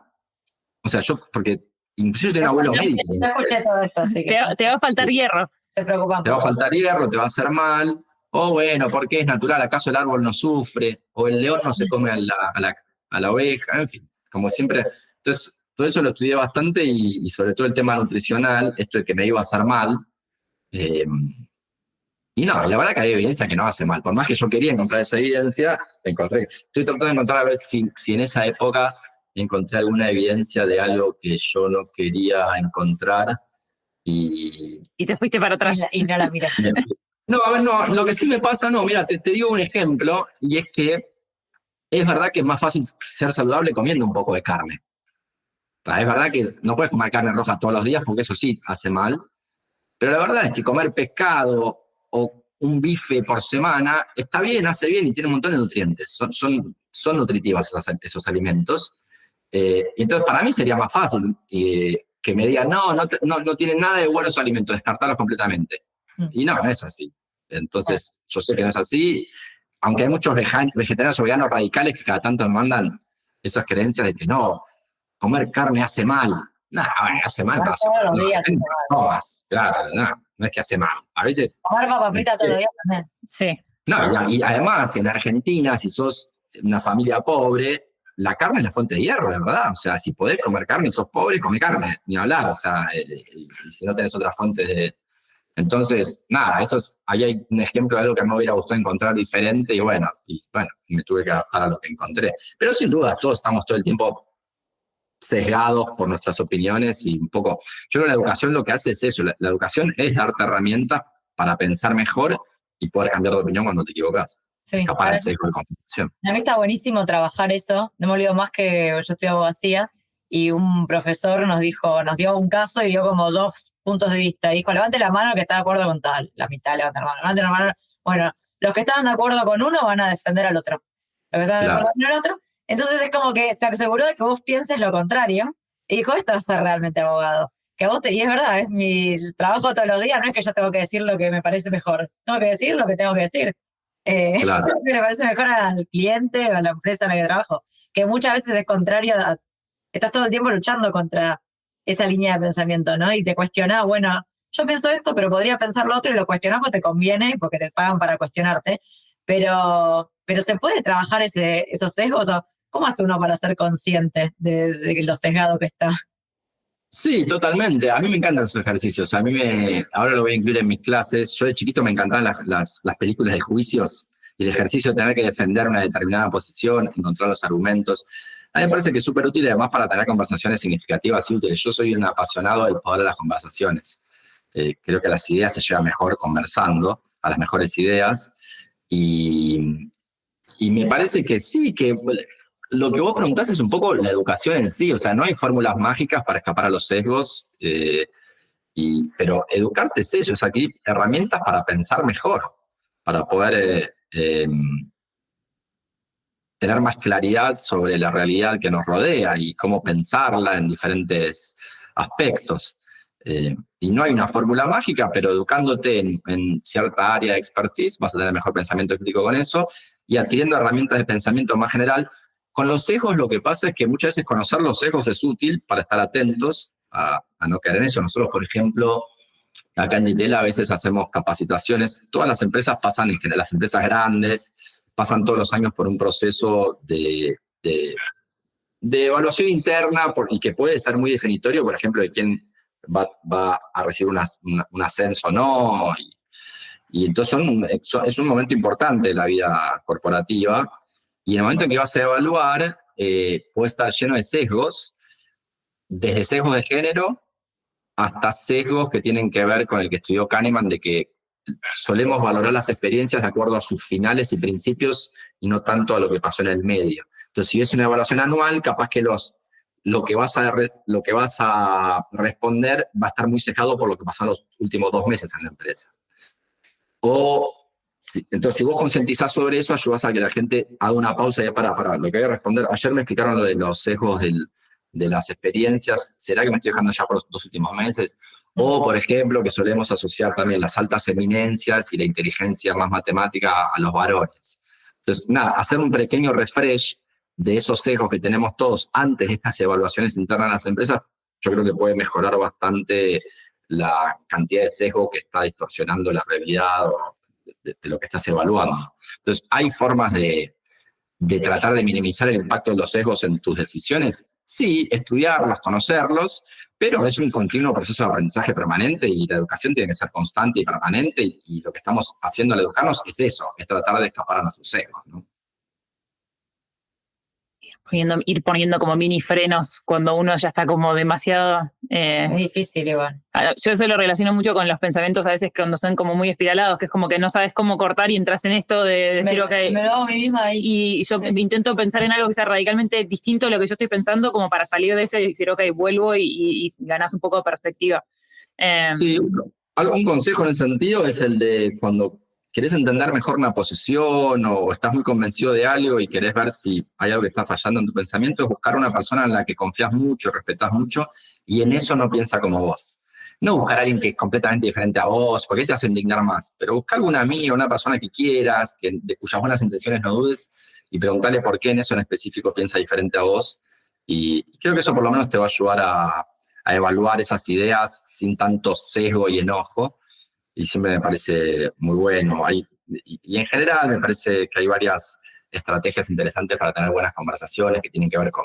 o sea, porque incluso yo tenía un abuelo médico. No escuché todo eso, así que te va a faltar hierro. Se preocupan. Te va a faltar hierro, te va a hacer mal, o bueno, porque es natural, ¿acaso el árbol no sufre? O el león no se come a la oveja, en fin, como siempre. Entonces, todo eso lo estudié bastante y sobre todo el tema nutricional, esto de que me iba a hacer mal. Y no, la verdad que hay evidencia que no hace mal. Por más que yo quería encontrar esa evidencia, estoy tratando de encontrar a ver si en esa época encontré alguna evidencia de algo que yo no quería encontrar. Y te fuiste para atrás. Y no la miraste. No, a ver, no, lo que sí me pasa, no, mira, te digo un ejemplo, y es que es verdad que es más fácil ser saludable comiendo un poco de carne. O sea, es verdad que no puedes comer carne roja todos los días porque eso sí hace mal, pero la verdad es que comer pescado o un bife por semana está bien, hace bien y tiene un montón de nutrientes. Son nutritivas esos alimentos. Entonces, para mí sería más fácil que me digan, no tienen nada de buenos alimentos, descartarlos completamente. Y no es así. Entonces, yo sé que no es así, aunque hay muchos vegetarianos o veganos radicales que cada tanto me mandan esas creencias de que no, comer carne hace mal. No, hace mal. Todos los días. No más, claro, no es que hace mal. A veces... Comer papa frita todos los días también. Sí. No, y además, en Argentina, si sos una familia pobre, la carne es la fuente de hierro, de verdad. O sea, si podés comer carne y sos pobre, come carne, ni hablar. O sea, y si no tenés otras fuentes de... Entonces, nada, ahí hay un ejemplo de algo que me hubiera gustado encontrar diferente y bueno, me tuve que adaptar a lo que encontré. Pero sin duda, todos estamos todo el tiempo sesgados por nuestras opiniones y un poco... Yo creo que la educación lo que hace es eso, la educación es darte herramientas para pensar mejor y poder cambiar de opinión cuando te equivocas. Sí, escapar al sesgo de confirmación. A mí está buenísimo trabajar eso, no me olvido más que yo estoy abogacía y un profesor nos dio un caso y dio como 2 puntos de vista. Dijo, levante la mano que está de acuerdo con tal. La mitad levanta la mano, levante la mano. Bueno, los que estaban de acuerdo con uno van a defender al otro. Los que estaban de acuerdo con el otro. Entonces es como que se aseguró de que vos pienses lo contrario y dijo, esto es ser realmente abogado. Que vos y es verdad, es mi trabajo todos los días, no es que yo tengo que decir lo que me parece mejor. Tengo que decir lo que tengo que decir. Claro. Que le parece mejor al cliente o a la empresa en la que trabajo. Que muchas veces es contrario estás todo el tiempo luchando contra esa línea de pensamiento, ¿no? Y te cuestionás, bueno, yo pienso esto, pero podría pensar lo otro y lo cuestionás porque te conviene, porque te pagan para cuestionarte. Pero ¿se puede trabajar esos sesgos? ¿O cómo hace uno para ser consciente de lo sesgado que está? Sí, totalmente. A mí me encantan esos ejercicios. Ahora lo voy a incluir en mis clases. Yo de chiquito me encantaban las películas de juicios y el ejercicio de tener que defender una determinada posición, encontrar los argumentos. A mí me parece que es súper útil además para tener conversaciones significativas y útiles. Yo soy un apasionado del poder de las conversaciones. Creo que las ideas se llevan mejor conversando, a las mejores ideas. Y me parece que sí, que lo que vos preguntás es un poco la educación en sí. O sea, no hay fórmulas mágicas para escapar a los sesgos, pero educarte es eso, es adquirir herramientas para pensar mejor, para poder tener más claridad sobre la realidad que nos rodea y cómo pensarla en diferentes aspectos. Y no hay una fórmula mágica, pero educándote en cierta área de expertise vas a tener mejor pensamiento crítico con eso y adquiriendo herramientas de pensamiento más general. Con los sesgos lo que pasa es que muchas veces conocer los sesgos es útil para estar atentos a no caer en eso. Nosotros, por ejemplo, acá en Ditela a veces hacemos capacitaciones. Todas las empresas pasan, en general, las empresas grandes, pasan todos los años por un proceso de de evaluación interna y que puede ser muy definitorio, por ejemplo, de quién va a recibir un ascenso o no. Y entonces es un momento importante de la vida corporativa. Y en el momento en que vas a evaluar, puede estar lleno de sesgos, desde sesgos de género hasta sesgos que tienen que ver con el que estudió Kahneman, de que solemos valorar las experiencias de acuerdo a sus finales y principios y no tanto a lo que pasó en el medio. Entonces, si es una evaluación anual, capaz que lo que vas a responder va a estar muy sesgado por lo que pasó en los últimos 2 meses en la empresa. Entonces, si vos concientizás sobre eso, ayudás a que la gente haga una pausa y para, lo que voy a responder. Ayer me explicaron lo de los sesgos de las experiencias. ¿Será que me estoy dejando ya por los 2 últimos meses? O, por ejemplo, que solemos asociar también las altas eminencias y la inteligencia más matemática a los varones. Entonces, nada, hacer un pequeño refresh de esos sesgos que tenemos todos antes de estas evaluaciones internas de las empresas, yo creo que puede mejorar bastante la cantidad de sesgo que está distorsionando la realidad o de lo que estás evaluando. Entonces, ¿hay formas de tratar de minimizar el impacto de los sesgos en tus decisiones? Sí, estudiarlos, conocerlos, pero es un continuo proceso de aprendizaje permanente y la educación tiene que ser constante y permanente y lo que estamos haciendo al educarnos es eso, es tratar de escapar a nuestros sesgos, ¿no? Ir poniendo como mini frenos cuando uno ya está como demasiado... Es difícil igual. Yo eso lo relaciono mucho con los pensamientos a veces cuando son como muy espiralados, que es como que no sabes cómo cortar y entras en esto de decir, Me lo hago a mí misma ahí. Y yo intento pensar en algo que sea radicalmente distinto a lo que yo estoy pensando como para salir de eso y decir, ok, vuelvo y ganas un poco de perspectiva. Sí, un consejo en ese sentido es el de cuando querés entender mejor una posición o estás muy convencido de algo y querés ver si hay algo que está fallando en tu pensamiento, es buscar una persona en la que confías mucho, respetás mucho y en eso no piensa como vos. No buscar a alguien que es completamente diferente a vos, porque te hace indignar más, pero buscar alguna amiga, una persona que quieras, de cuyas buenas intenciones no dudes y preguntarle por qué en eso en específico piensa diferente a vos. Y creo que eso por lo menos te va a ayudar a evaluar esas ideas sin tanto sesgo y enojo. Y siempre me parece muy bueno. Y en general me parece que hay varias estrategias interesantes para tener buenas conversaciones que tienen que ver con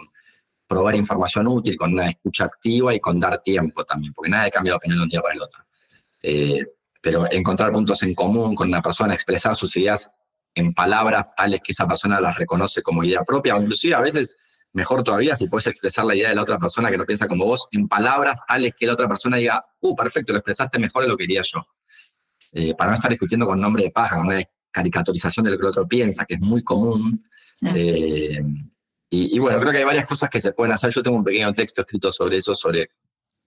probar información útil, con una escucha activa y con dar tiempo también, porque nadie cambia de opinión de un día para el otro. Pero encontrar puntos en común con una persona, expresar sus ideas en palabras tales que esa persona las reconoce como idea propia, o inclusive a veces, mejor todavía, si puedes expresar la idea de la otra persona que no piensa como vos en palabras tales que la otra persona diga, perfecto, lo expresaste mejor de lo que quería yo. Para no estar discutiendo con nombre de paja, con una caricaturización de lo que el otro piensa, que es muy común. Sí. Y bueno, creo que hay varias cosas que se pueden hacer. Yo tengo un pequeño texto escrito sobre eso, sobre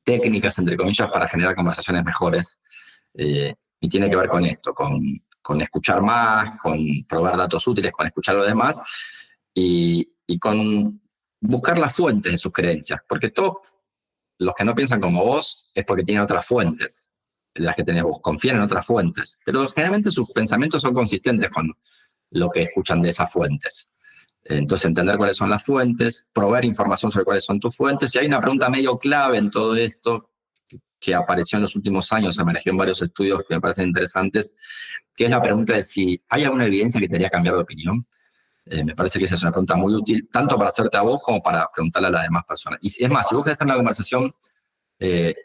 técnicas, entre comillas, para generar conversaciones mejores. Y tiene que ver con esto, con escuchar más, con probar datos útiles, con escuchar a los demás y con buscar las fuentes de sus creencias. Porque todos los que no piensan como vos es porque tienen otras fuentes. Las que tenés vos, confían en otras fuentes, pero generalmente sus pensamientos son consistentes con lo que escuchan de esas fuentes. Entonces, entender cuáles son las fuentes, proveer información sobre cuáles son tus fuentes, y hay una pregunta medio clave en todo esto que apareció en los últimos años, emergió en varios estudios que me parecen interesantes, que es la pregunta de si hay alguna evidencia que te haría cambiar de opinión. Me parece que esa es una pregunta muy útil, tanto para hacerte a vos como para preguntarle a las demás personas. Y es más, si vos querés tener una conversación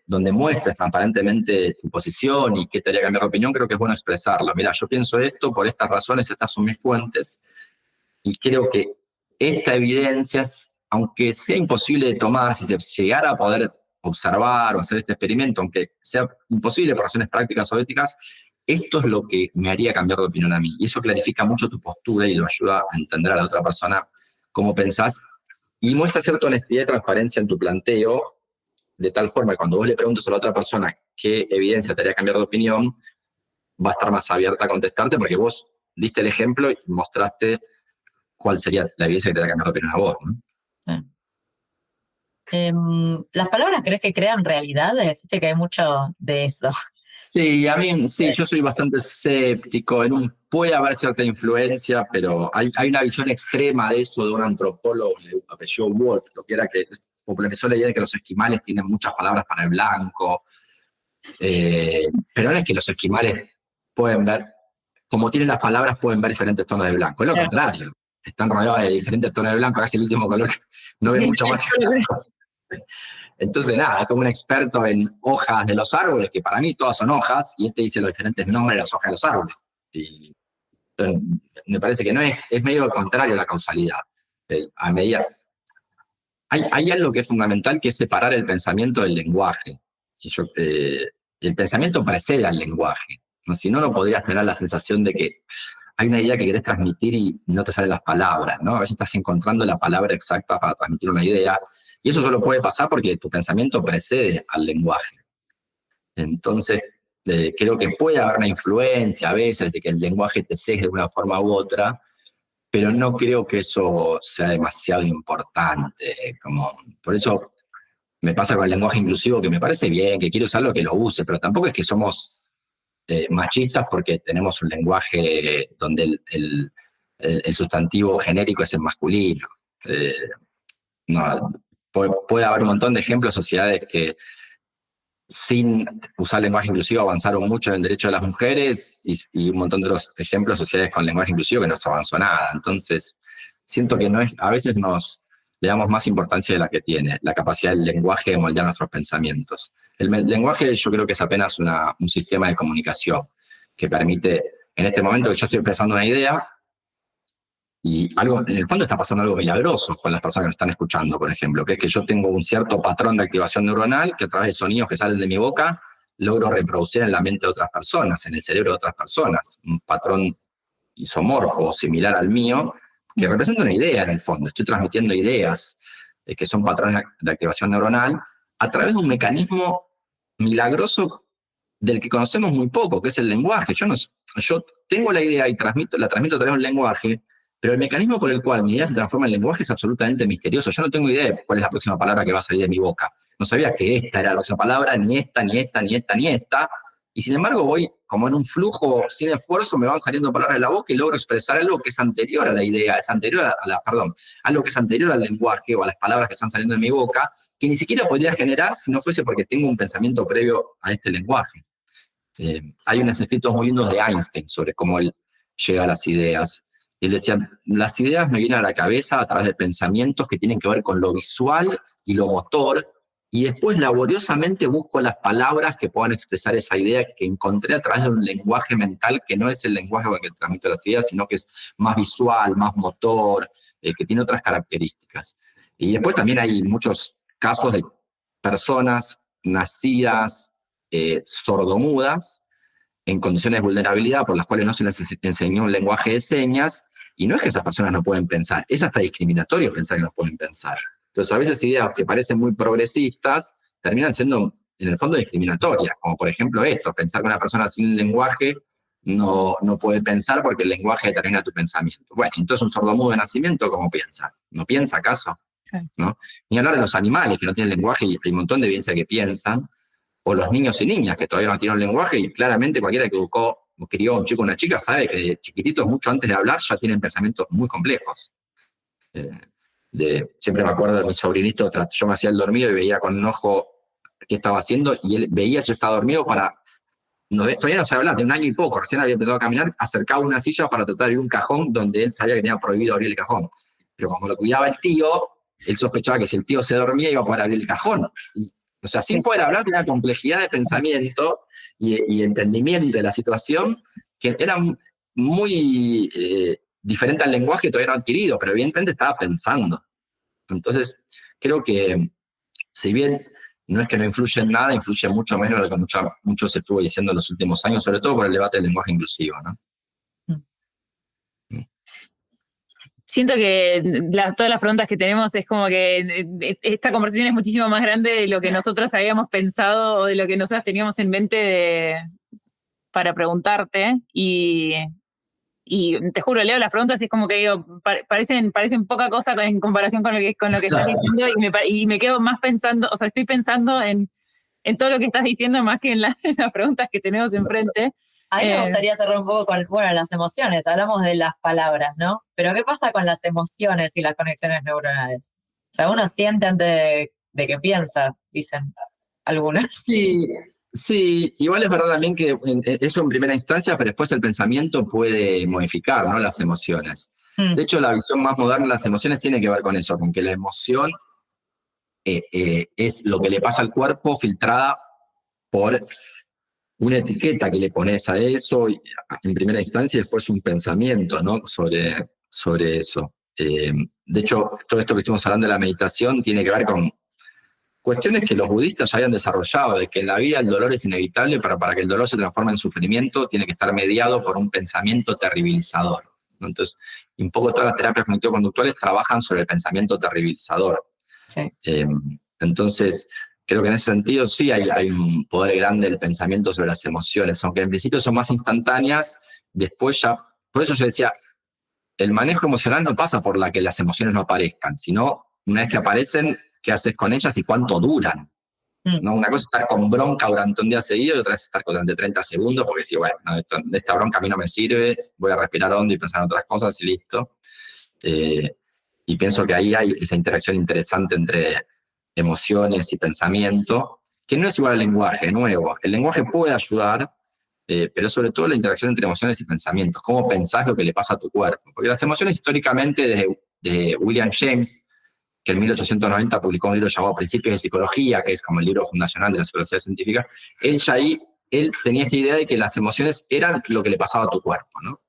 donde muestres transparentemente tu posición y qué te haría cambiar de opinión, creo que es bueno expresarlo. Mira, yo pienso esto por estas razones, estas son mis fuentes, y creo que esta evidencia, aunque sea imposible de tomar, si se llegara a poder observar o hacer este experimento, aunque sea imposible por razones prácticas o éticas, esto es lo que me haría cambiar de opinión a mí. Y eso clarifica mucho tu postura y lo ayuda a entender a la otra persona cómo pensás y muestra cierta honestidad y transparencia en tu planteo, de tal forma que cuando vos le preguntes a la otra persona qué evidencia te haría cambiar de opinión, va a estar más abierta a contestarte porque vos diste el ejemplo y mostraste cuál sería la evidencia que te haría cambiar de opinión a vos, ¿no? Sí. ¿Las palabras crees que crean realidades? Deciste que hay mucho de eso. Sí, a mí, sí, yo soy bastante escéptico. Puede haber cierta influencia, pero hay una visión extrema de eso de un antropólogo, apellido Wolf, lo que era que popularizó la idea de que los esquimales tienen muchas palabras para el blanco. Pero no es que los esquimales pueden ver, como tienen las palabras, pueden ver diferentes tonos de blanco. Es lo contrario. están rodeados de diferentes tonos de blanco, casi el último color, no ves mucho más. Entonces, nada, es como un experto en hojas de los árboles, que para mí todas son hojas, y él te dice los diferentes nombres de las hojas de los árboles. Y entonces, me parece que no es medio contrario a la causalidad. A medida, hay algo que es fundamental, que es separar el pensamiento del lenguaje. El pensamiento precede al lenguaje, ¿no? Si no, no podrías tener la sensación de que hay una idea que querés transmitir y no te salen las palabras, ¿no? A veces estás encontrando la palabra exacta para transmitir una idea, y eso solo puede pasar porque tu pensamiento precede al lenguaje. Entonces, creo que puede haber una influencia a veces de que el lenguaje te sesgue de una forma u otra, pero no creo que eso sea demasiado importante. Por eso me pasa con el lenguaje inclusivo, que me parece bien, que quiero usarlo, que lo use, pero tampoco es que somos machistas porque tenemos un lenguaje donde el sustantivo genérico es el masculino. No, puede haber un montón de ejemplos, sociedades que sin usar lenguaje inclusivo avanzaron mucho en el derecho de las mujeres, y un montón de otros ejemplos, sociedades con lenguaje inclusivo que no se avanzó nada. Entonces, siento que a veces le damos más importancia de la que tiene, la capacidad del lenguaje de moldear nuestros pensamientos. El lenguaje yo creo que es apenas un sistema de comunicación que permite, en este momento que yo estoy expresando una idea, y en el fondo está pasando algo milagroso con las personas que me están escuchando, por ejemplo, que es que yo tengo un cierto patrón de activación neuronal que a través de sonidos que salen de mi boca logro reproducir en la mente de otras personas, en el cerebro de otras personas, un patrón isomorfo, similar al mío, que representa una idea en el fondo. Estoy transmitiendo ideas que son patrones de activación neuronal a través de un mecanismo milagroso del que conocemos muy poco, que es el lenguaje. Yo tengo la idea y la transmito a través de un lenguaje, pero el mecanismo por el cual mi idea se transforma en lenguaje es absolutamente misterioso. Yo no tengo idea de cuál es la próxima palabra que va a salir de mi boca. No sabía que esta era la próxima palabra, ni esta, ni esta, ni esta, ni esta. Y sin embargo voy como en un flujo sin esfuerzo, me van saliendo palabras de la boca y logro expresar algo que es anterior a la idea, algo que es anterior al lenguaje o a las palabras que están saliendo de mi boca, que ni siquiera podría generar si no fuese porque tengo un pensamiento previo a este lenguaje. Hay unos escritos muy lindos de Einstein sobre cómo él llega a las ideas. Él decía, las ideas me vienen a la cabeza a través de pensamientos que tienen que ver con lo visual y lo motor, y después laboriosamente busco las palabras que puedan expresar esa idea que encontré a través de un lenguaje mental que no es el lenguaje con el que transmito las ideas, sino que es más visual, más motor, que tiene otras características. Y después también hay muchos casos de personas nacidas sordomudas en condiciones de vulnerabilidad por las cuales no se les enseñó un lenguaje de señas, y no es que esas personas no pueden pensar, es hasta discriminatorio pensar que no pueden pensar. Entonces, a veces ideas que parecen muy progresistas terminan siendo, en el fondo, discriminatorias, como por ejemplo esto, pensar que una persona sin lenguaje no puede pensar porque el lenguaje determina tu pensamiento. Bueno, entonces un sordomudo de nacimiento, ¿cómo piensa? ¿No piensa acaso? ¿No? Ni hablar de los animales que no tienen lenguaje y hay un montón de evidencia que piensan, o los niños y niñas que todavía no tienen lenguaje, y claramente cualquiera que crió a un chico o una chica sabe que de chiquititos, mucho antes de hablar, ya tienen pensamientos muy complejos. Siempre me acuerdo de mi sobrinito, yo me hacía el dormido y veía con un ojo qué estaba haciendo, y él veía si yo estaba dormido todavía no sabía hablar, de un año y poco, recién había empezado a caminar, acercaba una silla para tratar de abrir un cajón donde él sabía que tenía prohibido abrir el cajón. Pero como lo cuidaba el tío, él sospechaba que si el tío se dormía iba a poder abrir el cajón. O sea, sin poder hablar, tenía una complejidad de pensamiento y entendimiento de la situación que era muy diferente al lenguaje que todavía no adquirido, pero evidentemente estaba pensando. Entonces, creo que si bien no es que no influye en nada, influye mucho menos de lo que mucho se estuvo diciendo en los últimos años, sobre todo por el debate del lenguaje inclusivo, ¿no? Siento que todas las preguntas que tenemos es como que esta conversación es muchísimo más grande de lo que nosotros habíamos pensado o de lo que nosotros teníamos en mente para preguntarte. Y te juro, leo las preguntas y es como que digo, parecen poca cosa en comparación con lo que estás diciendo, y me quedo más pensando, o sea, estoy pensando en todo lo que estás diciendo más que en las preguntas que tenemos enfrente. A mí me gustaría cerrar un poco con, las emociones. Hablamos de las palabras, ¿no? Pero ¿qué pasa con las emociones y las conexiones neuronales? O sea, uno siente antes de que piensa, dicen algunas. Sí, igual es verdad también que eso en primera instancia, pero después el pensamiento puede modificar, ¿no?, las emociones. De hecho, la visión más moderna de las emociones tiene que ver con eso, con que la emoción es lo que le pasa al cuerpo filtrada por una etiqueta que le pones a eso en primera instancia y después un pensamiento, ¿no? sobre eso. De hecho, todo esto que estuvimos hablando de la meditación tiene que ver con cuestiones que los budistas ya habían desarrollado, de que en la vida el dolor es inevitable, pero para que el dolor se transforme en sufrimiento tiene que estar mediado por un pensamiento terribilizador, ¿no? Entonces, un poco todas las terapias cognitivo-conductuales trabajan sobre el pensamiento terribilizador. Sí. Entonces, creo que en ese sentido sí hay un poder grande del pensamiento sobre las emociones, aunque en principio son más instantáneas, después ya, por eso yo decía, el manejo emocional no pasa por la que las emociones no aparezcan, sino una vez que aparecen, ¿qué haces con ellas y cuánto duran? ¿No? Una cosa es estar con bronca durante un día seguido y otra es estar durante 30 segundos, porque si, bueno, esta bronca a mí no me sirve, voy a respirar hondo y pensar en otras cosas y listo. Y pienso que ahí hay esa interacción interesante entre emociones y pensamiento, que no es igual al lenguaje, nuevo. El lenguaje puede ayudar, pero sobre todo la interacción entre emociones y pensamientos, cómo pensás lo que le pasa a tu cuerpo. Porque las emociones históricamente, desde William James, que en 1890 publicó un libro llamado Principios de Psicología, que es como el libro fundacional de la psicología científica, él tenía esta idea de que las emociones eran lo que le pasaba a tu cuerpo, ¿no?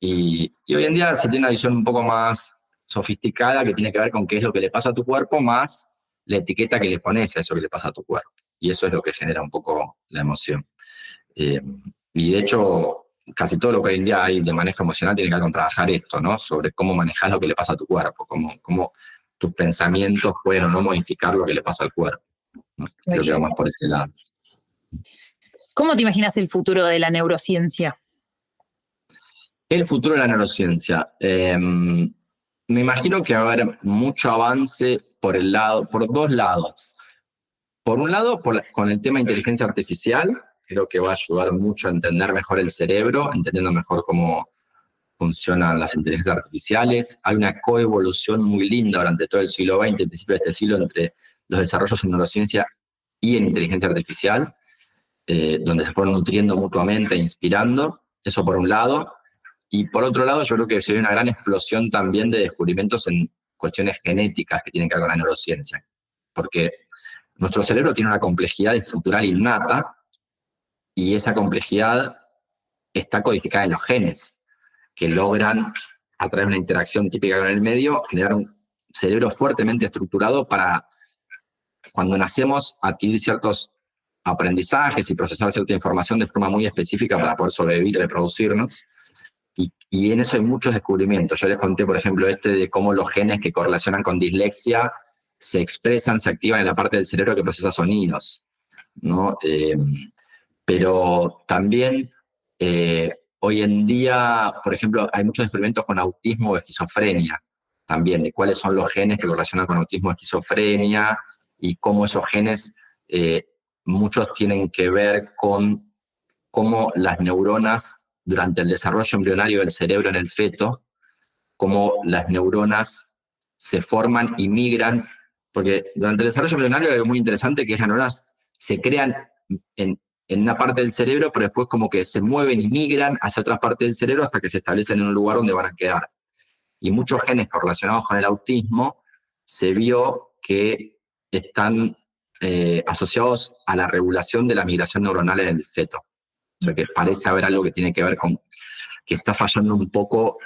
Y hoy en día se tiene una visión un poco más sofisticada que tiene que ver con qué es lo que le pasa a tu cuerpo más la etiqueta que le pones a eso que le pasa a tu cuerpo. Y eso es lo que genera un poco la emoción. Y de hecho, casi todo lo que hoy en día hay de manejo emocional tiene que ver con trabajar esto, ¿no? Sobre cómo manejas lo que le pasa a tu cuerpo, cómo tus pensamientos pueden o no modificar lo que le pasa al cuerpo, ¿no? Creo que vamos por ese lado. ¿Cómo te imaginas el futuro de la neurociencia? El futuro de la neurociencia. Me imagino que va a haber mucho avance por dos lados. Por un lado, con el tema de inteligencia artificial, creo que va a ayudar mucho a entender mejor el cerebro, entendiendo mejor cómo funcionan las inteligencias artificiales. Hay una coevolución muy linda durante todo el siglo XX, el principio de este siglo, entre los desarrollos en neurociencia y en inteligencia artificial, donde se fueron nutriendo mutuamente e inspirando. Eso por un lado. Y por otro lado, yo creo que se ve una gran explosión también de descubrimientos en cuestiones genéticas que tienen que ver con la neurociencia. Porque nuestro cerebro tiene una complejidad estructural innata y esa complejidad está codificada en los genes, que logran, a través de una interacción típica con el medio, generar un cerebro fuertemente estructurado para, cuando nacemos, adquirir ciertos aprendizajes y procesar cierta información de forma muy específica para poder sobrevivir y reproducirnos. Y en eso hay muchos descubrimientos. Yo les conté, por ejemplo, de cómo los genes que correlacionan con dislexia se expresan, se activan en la parte del cerebro que procesa sonidos, ¿no? Pero también hoy en día, por ejemplo, hay muchos experimentos con autismo o esquizofrenia, también, de cuáles son los genes que correlacionan con autismo o esquizofrenia y cómo esos genes, muchos tienen que ver con cómo las neuronas, durante el desarrollo embrionario del cerebro en el feto, cómo las neuronas se forman y migran, porque durante el desarrollo embrionario hay algo muy interesante, que es las neuronas se crean en una parte del cerebro, pero después como que se mueven y migran hacia otras partes del cerebro hasta que se establecen en un lugar donde van a quedar. Y muchos genes correlacionados con el autismo se vio que están asociados a la regulación de la migración neuronal en el feto. O sea que parece haber algo que tiene que ver con que está fallando un poco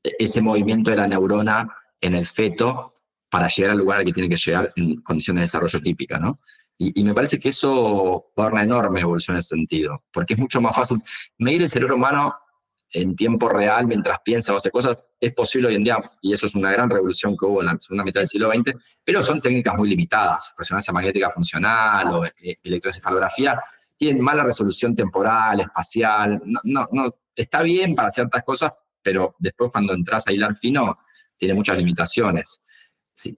ese movimiento de la neurona en el feto para llegar al lugar al que tiene que llegar en condiciones de desarrollo típica, ¿no? Y me parece que eso va a dar una enorme evolución en ese sentido, porque es mucho más fácil medir el cerebro humano en tiempo real mientras piensa o hace cosas. Es posible hoy en día, y eso es una gran revolución que hubo en la segunda mitad del siglo XX, pero son técnicas muy limitadas. Resonancia magnética funcional o electroencefalografía tienen mala resolución temporal, espacial. No, está bien para ciertas cosas, pero después cuando entras a hilar fino tiene muchas limitaciones.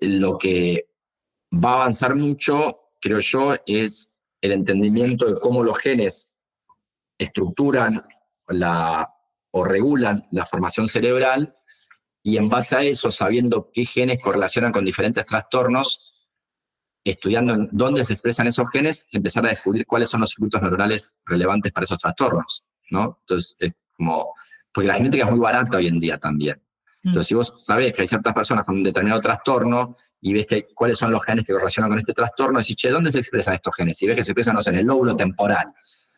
Lo que va a avanzar mucho, creo yo, es el entendimiento de cómo los genes estructuran o regulan la formación cerebral, y en base a eso, sabiendo qué genes correlacionan con diferentes trastornos, estudiando en dónde se expresan esos genes, empezar a descubrir cuáles son los circuitos neuronales relevantes para esos trastornos, ¿no? Entonces, es como porque la genética es muy barata hoy en día también. Entonces, si vos sabés que hay ciertas personas con un determinado trastorno y ves cuáles son los genes que correlacionan con este trastorno, decís, che, ¿dónde se expresan estos genes? Y ves que se expresan, no sé, en el lóbulo temporal.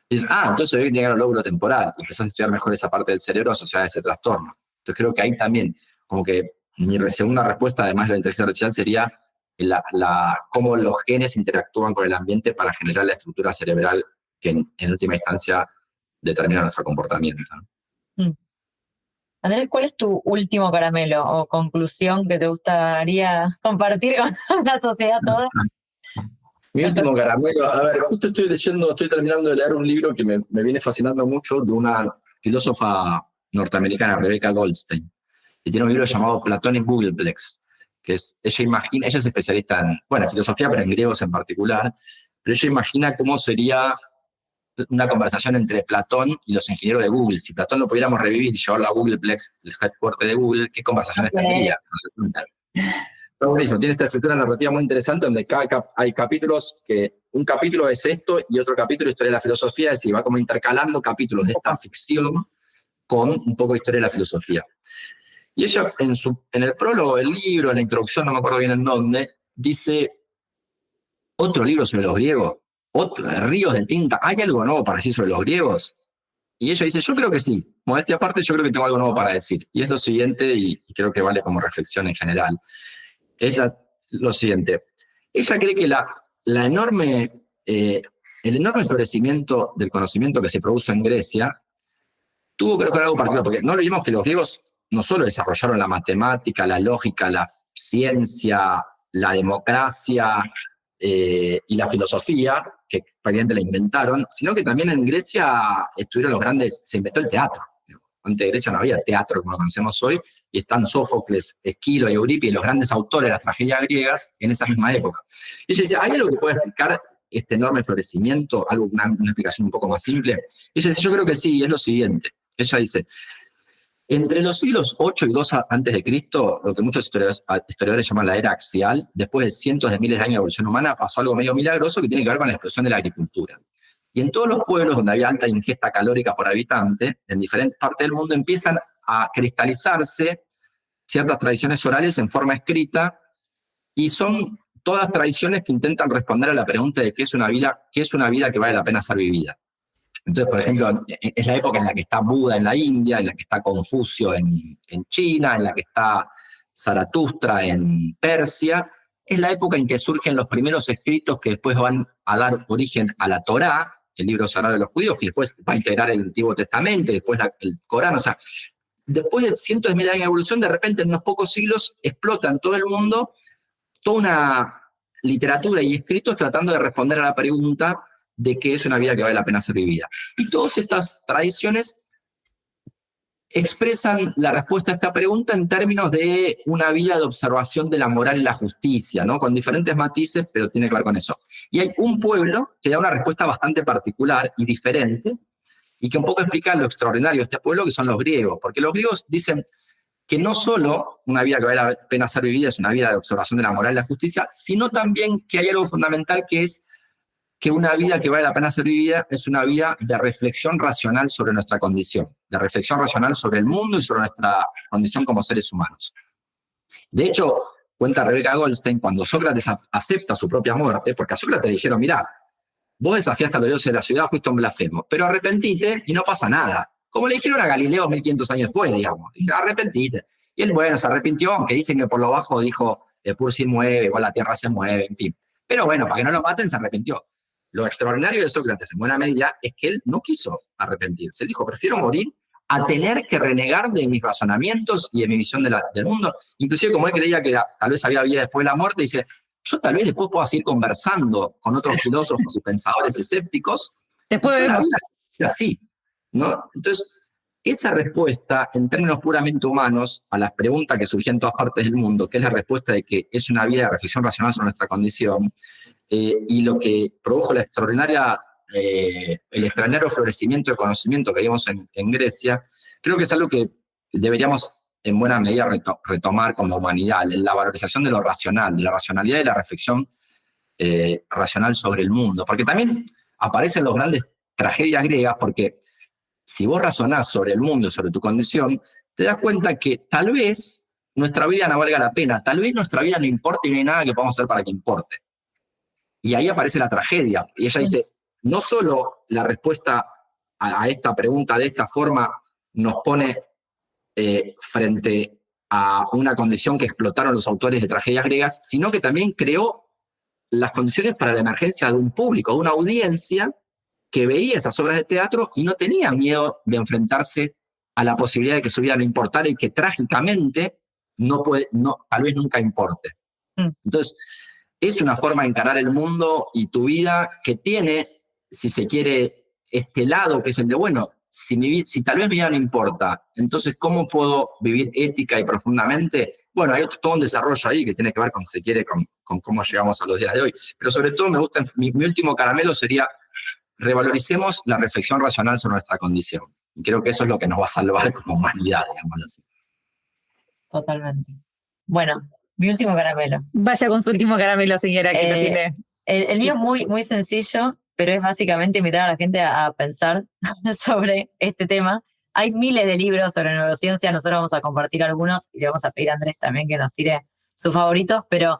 Y dices, entonces hay que llegar al lóbulo temporal. Y empezás a estudiar mejor esa parte del cerebro asociada a ese trastorno. Entonces creo que ahí también, como que mi segunda respuesta, además de la inteligencia artificial, sería cómo los genes interactúan con el ambiente para generar la estructura cerebral que en última instancia determina nuestro comportamiento. Andrés, ¿cuál es tu último caramelo o conclusión que te gustaría compartir con la sociedad toda? Mi último caramelo, a ver, justo estoy terminando de leer un libro que me viene fascinando mucho de una filósofa norteamericana, Rebecca Goldstein, que tiene un libro llamado Platón en Googleplex, que ella es especialista en filosofía, pero en griegos en particular, pero ella imagina cómo sería una conversación entre Platón y los ingenieros de Google. Si Platón lo pudiéramos revivir y llevarlo a Googleplex, el headquarter de Google, ¿qué conversaciones tendría? Está buenísimo, tiene esta estructura narrativa muy interesante donde hay capítulos que un capítulo es esto y otro capítulo historia de la filosofía, es decir, va como intercalando capítulos de esta ficción con un poco de historia de la filosofía. Y ella, en el prólogo del libro, en la introducción, no me acuerdo bien en dónde, dice, ¿otro libro sobre los griegos? ¿Ríos de tinta? ¿Hay algo nuevo para decir sobre los griegos? Y ella dice, yo creo que sí. Modestia aparte, yo creo que tengo algo nuevo para decir. Y es lo siguiente, y creo que vale como reflexión en general. Es lo siguiente. Ella cree que el enorme florecimiento del conocimiento que se produjo en Grecia tuvo que ver con algo particular, porque no olvidemos que los griegos no solo desarrollaron la matemática, la lógica, la ciencia, la democracia y la filosofía, que prácticamente la inventaron, sino que también en Grecia estuvieron los grandes, se inventó el teatro. Antes de Grecia no había teatro como lo conocemos hoy, y están Sófocles, Esquilo y Eurípides, los grandes autores de las tragedias griegas, en esa misma época. Y ella dice, ¿hay algo que pueda explicar este enorme florecimiento? Una explicación un poco más simple. Y ella dice, yo creo que sí, y es lo siguiente. Ella dice, entre los siglos 8 y 2 antes de Cristo, lo que muchos historiadores llaman la era axial, después de cientos de miles de años de evolución humana, pasó algo medio milagroso que tiene que ver con la explosión de la agricultura. Y en todos los pueblos donde había alta ingesta calórica por habitante, en diferentes partes del mundo, empiezan a cristalizarse ciertas tradiciones orales en forma escrita, y son todas tradiciones que intentan responder a la pregunta de qué es una vida que vale la pena ser vivida. Entonces, por ejemplo, es la época en la que está Buda en la India, en la que está Confucio en China, en la que está Zaratustra en Persia. Es la época en que surgen los primeros escritos que después van a dar origen a la Torá, el libro sagrado de los judíos, que después va a integrar el Antiguo Testamento, y después el Corán. O sea, después de cientos de miles de años de evolución, de repente en unos pocos siglos explota en todo el mundo toda una literatura y escritos tratando de responder a la pregunta de qué es una vida que vale la pena ser vivida. Y todas estas tradiciones expresan la respuesta a esta pregunta en términos de una vida de observación de la moral y la justicia, ¿no? Con diferentes matices, pero tiene que ver con eso. Y hay un pueblo que da una respuesta bastante particular y diferente, y que un poco explica lo extraordinario de este pueblo, que son los griegos. Porque los griegos dicen que no solo una vida que vale la pena ser vivida es una vida de observación de la moral y la justicia, sino también que hay algo fundamental, que es que una vida que vale la pena ser vivida es una vida de reflexión racional sobre nuestra condición, de reflexión racional sobre el mundo y sobre nuestra condición como seres humanos. De hecho, cuenta Rebecca Goldstein, cuando Sócrates acepta su propia muerte, porque a Sócrates le dijeron, mirá, vos desafiaste a los dioses de la ciudad, fuiste un blasfemo, pero arrepentite y no pasa nada. Como le dijeron a Galileo 1500 años después, digamos. Dije, arrepentite. Y él, bueno, se arrepintió, aunque dicen que por lo bajo dijo, el Pur se mueve, igual la tierra se mueve, en fin. Pero bueno, para que no lo maten, se arrepintió. Lo extraordinario de Sócrates, en buena medida, es que él no quiso arrepentirse. Él dijo, prefiero morir a tener que renegar de mis razonamientos y de mi visión del mundo. Inclusive, como él creía que tal vez había vida después de la muerte, dice, yo tal vez después pueda seguir conversando con otros filósofos y pensadores escépticos. Después de la vida así, ¿no? Entonces, esa respuesta, en términos puramente humanos, a las preguntas que surgían en todas partes del mundo, que es la respuesta de que es una vida de reflexión racional sobre nuestra condición, y lo que produjo el extraordinario florecimiento de conocimiento que vimos en Grecia, creo que es algo que deberíamos en buena medida retomar como humanidad, la valorización de lo racional, de la racionalidad y la reflexión racional sobre el mundo. Porque también aparecen las grandes tragedias griegas, porque si vos razonás sobre el mundo, sobre tu condición, te das cuenta que tal vez nuestra vida no valga la pena, tal vez nuestra vida no importe y no hay nada que podamos hacer para que importe. Y ahí aparece la tragedia. Y ella dice, no solo la respuesta a esta pregunta de esta forma nos pone frente a una condición que explotaron los autores de tragedias griegas, sino que también creó las condiciones para la emergencia de un público, de una audiencia que veía esas obras de teatro y no tenía miedo de enfrentarse a la posibilidad de que su vida no importara y que trágicamente tal vez nunca importe. Entonces, es una forma de encarar el mundo y tu vida que tiene, si se quiere, este lado que es el de, bueno, si tal vez mi vida no importa, entonces, ¿cómo puedo vivir ética y profundamente? Bueno, hay todo un desarrollo ahí que tiene que ver, con, si se quiere, con cómo llegamos a los días de hoy. Pero sobre todo me gusta, mi último caramelo sería, revaloricemos la reflexión racional sobre nuestra condición. Y creo que eso es lo que nos va a salvar como humanidad, digámoslo así. Totalmente. Bueno, mi último caramelo. Vaya con su último caramelo, señora, que lo tiene. El mío es muy, muy sencillo, pero es básicamente invitar a la gente a pensar sobre este tema. Hay miles de libros sobre neurociencia, nosotros vamos a compartir algunos y le vamos a pedir a Andrés también que nos tire sus favoritos, pero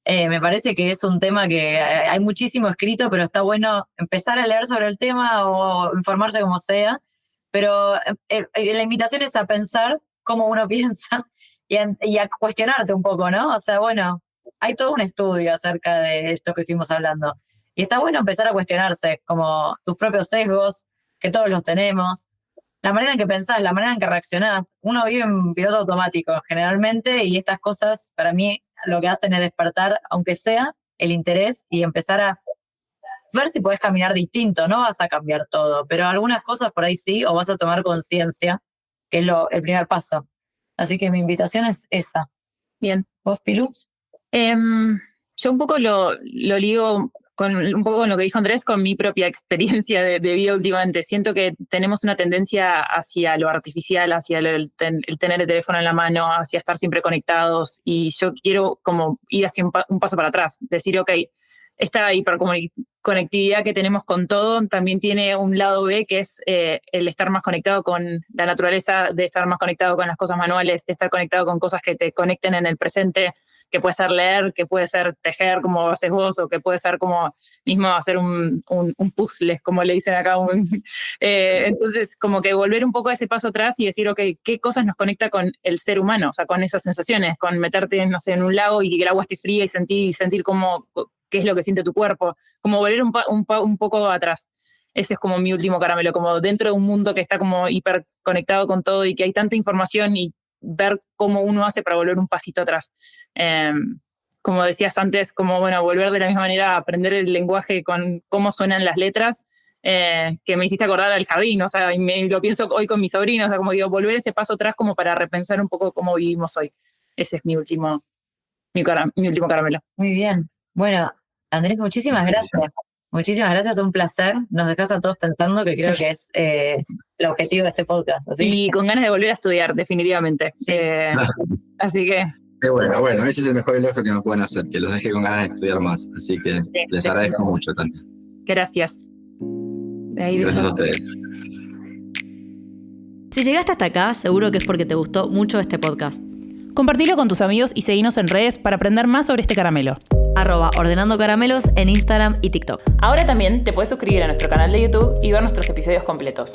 me parece que es un tema que hay muchísimo escrito, pero está bueno empezar a leer sobre el tema o informarse como sea, pero la invitación es a pensar cómo uno piensa y a cuestionarte un poco, ¿no? O sea, bueno, hay todo un estudio acerca de esto que estuvimos hablando. Y está bueno empezar a cuestionarse, como tus propios sesgos, que todos los tenemos, la manera en que pensás, la manera en que reaccionás. Uno vive en piloto automático generalmente y estas cosas para mí lo que hacen es despertar, aunque sea, el interés y empezar a ver si podés caminar distinto. No vas a cambiar todo, pero algunas cosas por ahí sí, o vas a tomar conciencia, que es el primer paso. Así que mi invitación es esa. Bien. ¿Vos, Pilu? Yo un poco lo ligo un poco con lo que dijo Andrés, con mi propia experiencia de vida últimamente. Siento que tenemos una tendencia hacia lo artificial, hacia el tener el teléfono en la mano, hacia estar siempre conectados, y yo quiero como ir hacia un paso para atrás, decir, ok, esta hiperconectividad que tenemos con todo también tiene un lado B, que es el estar más conectado con la naturaleza, de estar más conectado con las cosas manuales, de estar conectado con cosas que te conecten en el presente, que puede ser leer, que puede ser tejer como haces vos, o que puede ser como mismo hacer un puzzle, como le dicen acá. Entonces, como que volver un poco a ese paso atrás y decir, ok, ¿qué cosas nos conecta con el ser humano? O sea, con esas sensaciones, con meterte, no sé, en un lago y que el agua esté fría y sentir como qué es lo que siente tu cuerpo, como volver un poco atrás. Ese es como mi último caramelo, como dentro de un mundo que está como hiper conectado con todo y que hay tanta información, y ver cómo uno hace para volver un pasito atrás. Como decías antes, como bueno, volver de la misma manera a aprender el lenguaje con cómo suenan las letras, que me hiciste acordar al jardín, o sea, y lo pienso hoy con mis sobrinos, o sea, como digo, volver ese paso atrás como para repensar un poco cómo vivimos hoy. Ese es mi último caramelo. Muy bien. Bueno, Andrés, muchísimas gracias. Muchísimas gracias, un placer. Nos dejas a todos pensando, que creo que es el objetivo de este podcast. Y con ganas de volver a estudiar, definitivamente. Sí. Así que... Bueno, ese es el mejor elogio que me pueden hacer, que los deje con ganas de estudiar más. Así que les agradezco mucho también. Gracias. Gracias a ustedes. Si llegaste hasta acá, seguro que es porque te gustó mucho este podcast. Compartilo con tus amigos y seguinos en redes para aprender más sobre este caramelo. @ordenando caramelos en Instagram y TikTok. Ahora también te puedes suscribir a nuestro canal de YouTube y ver nuestros episodios completos.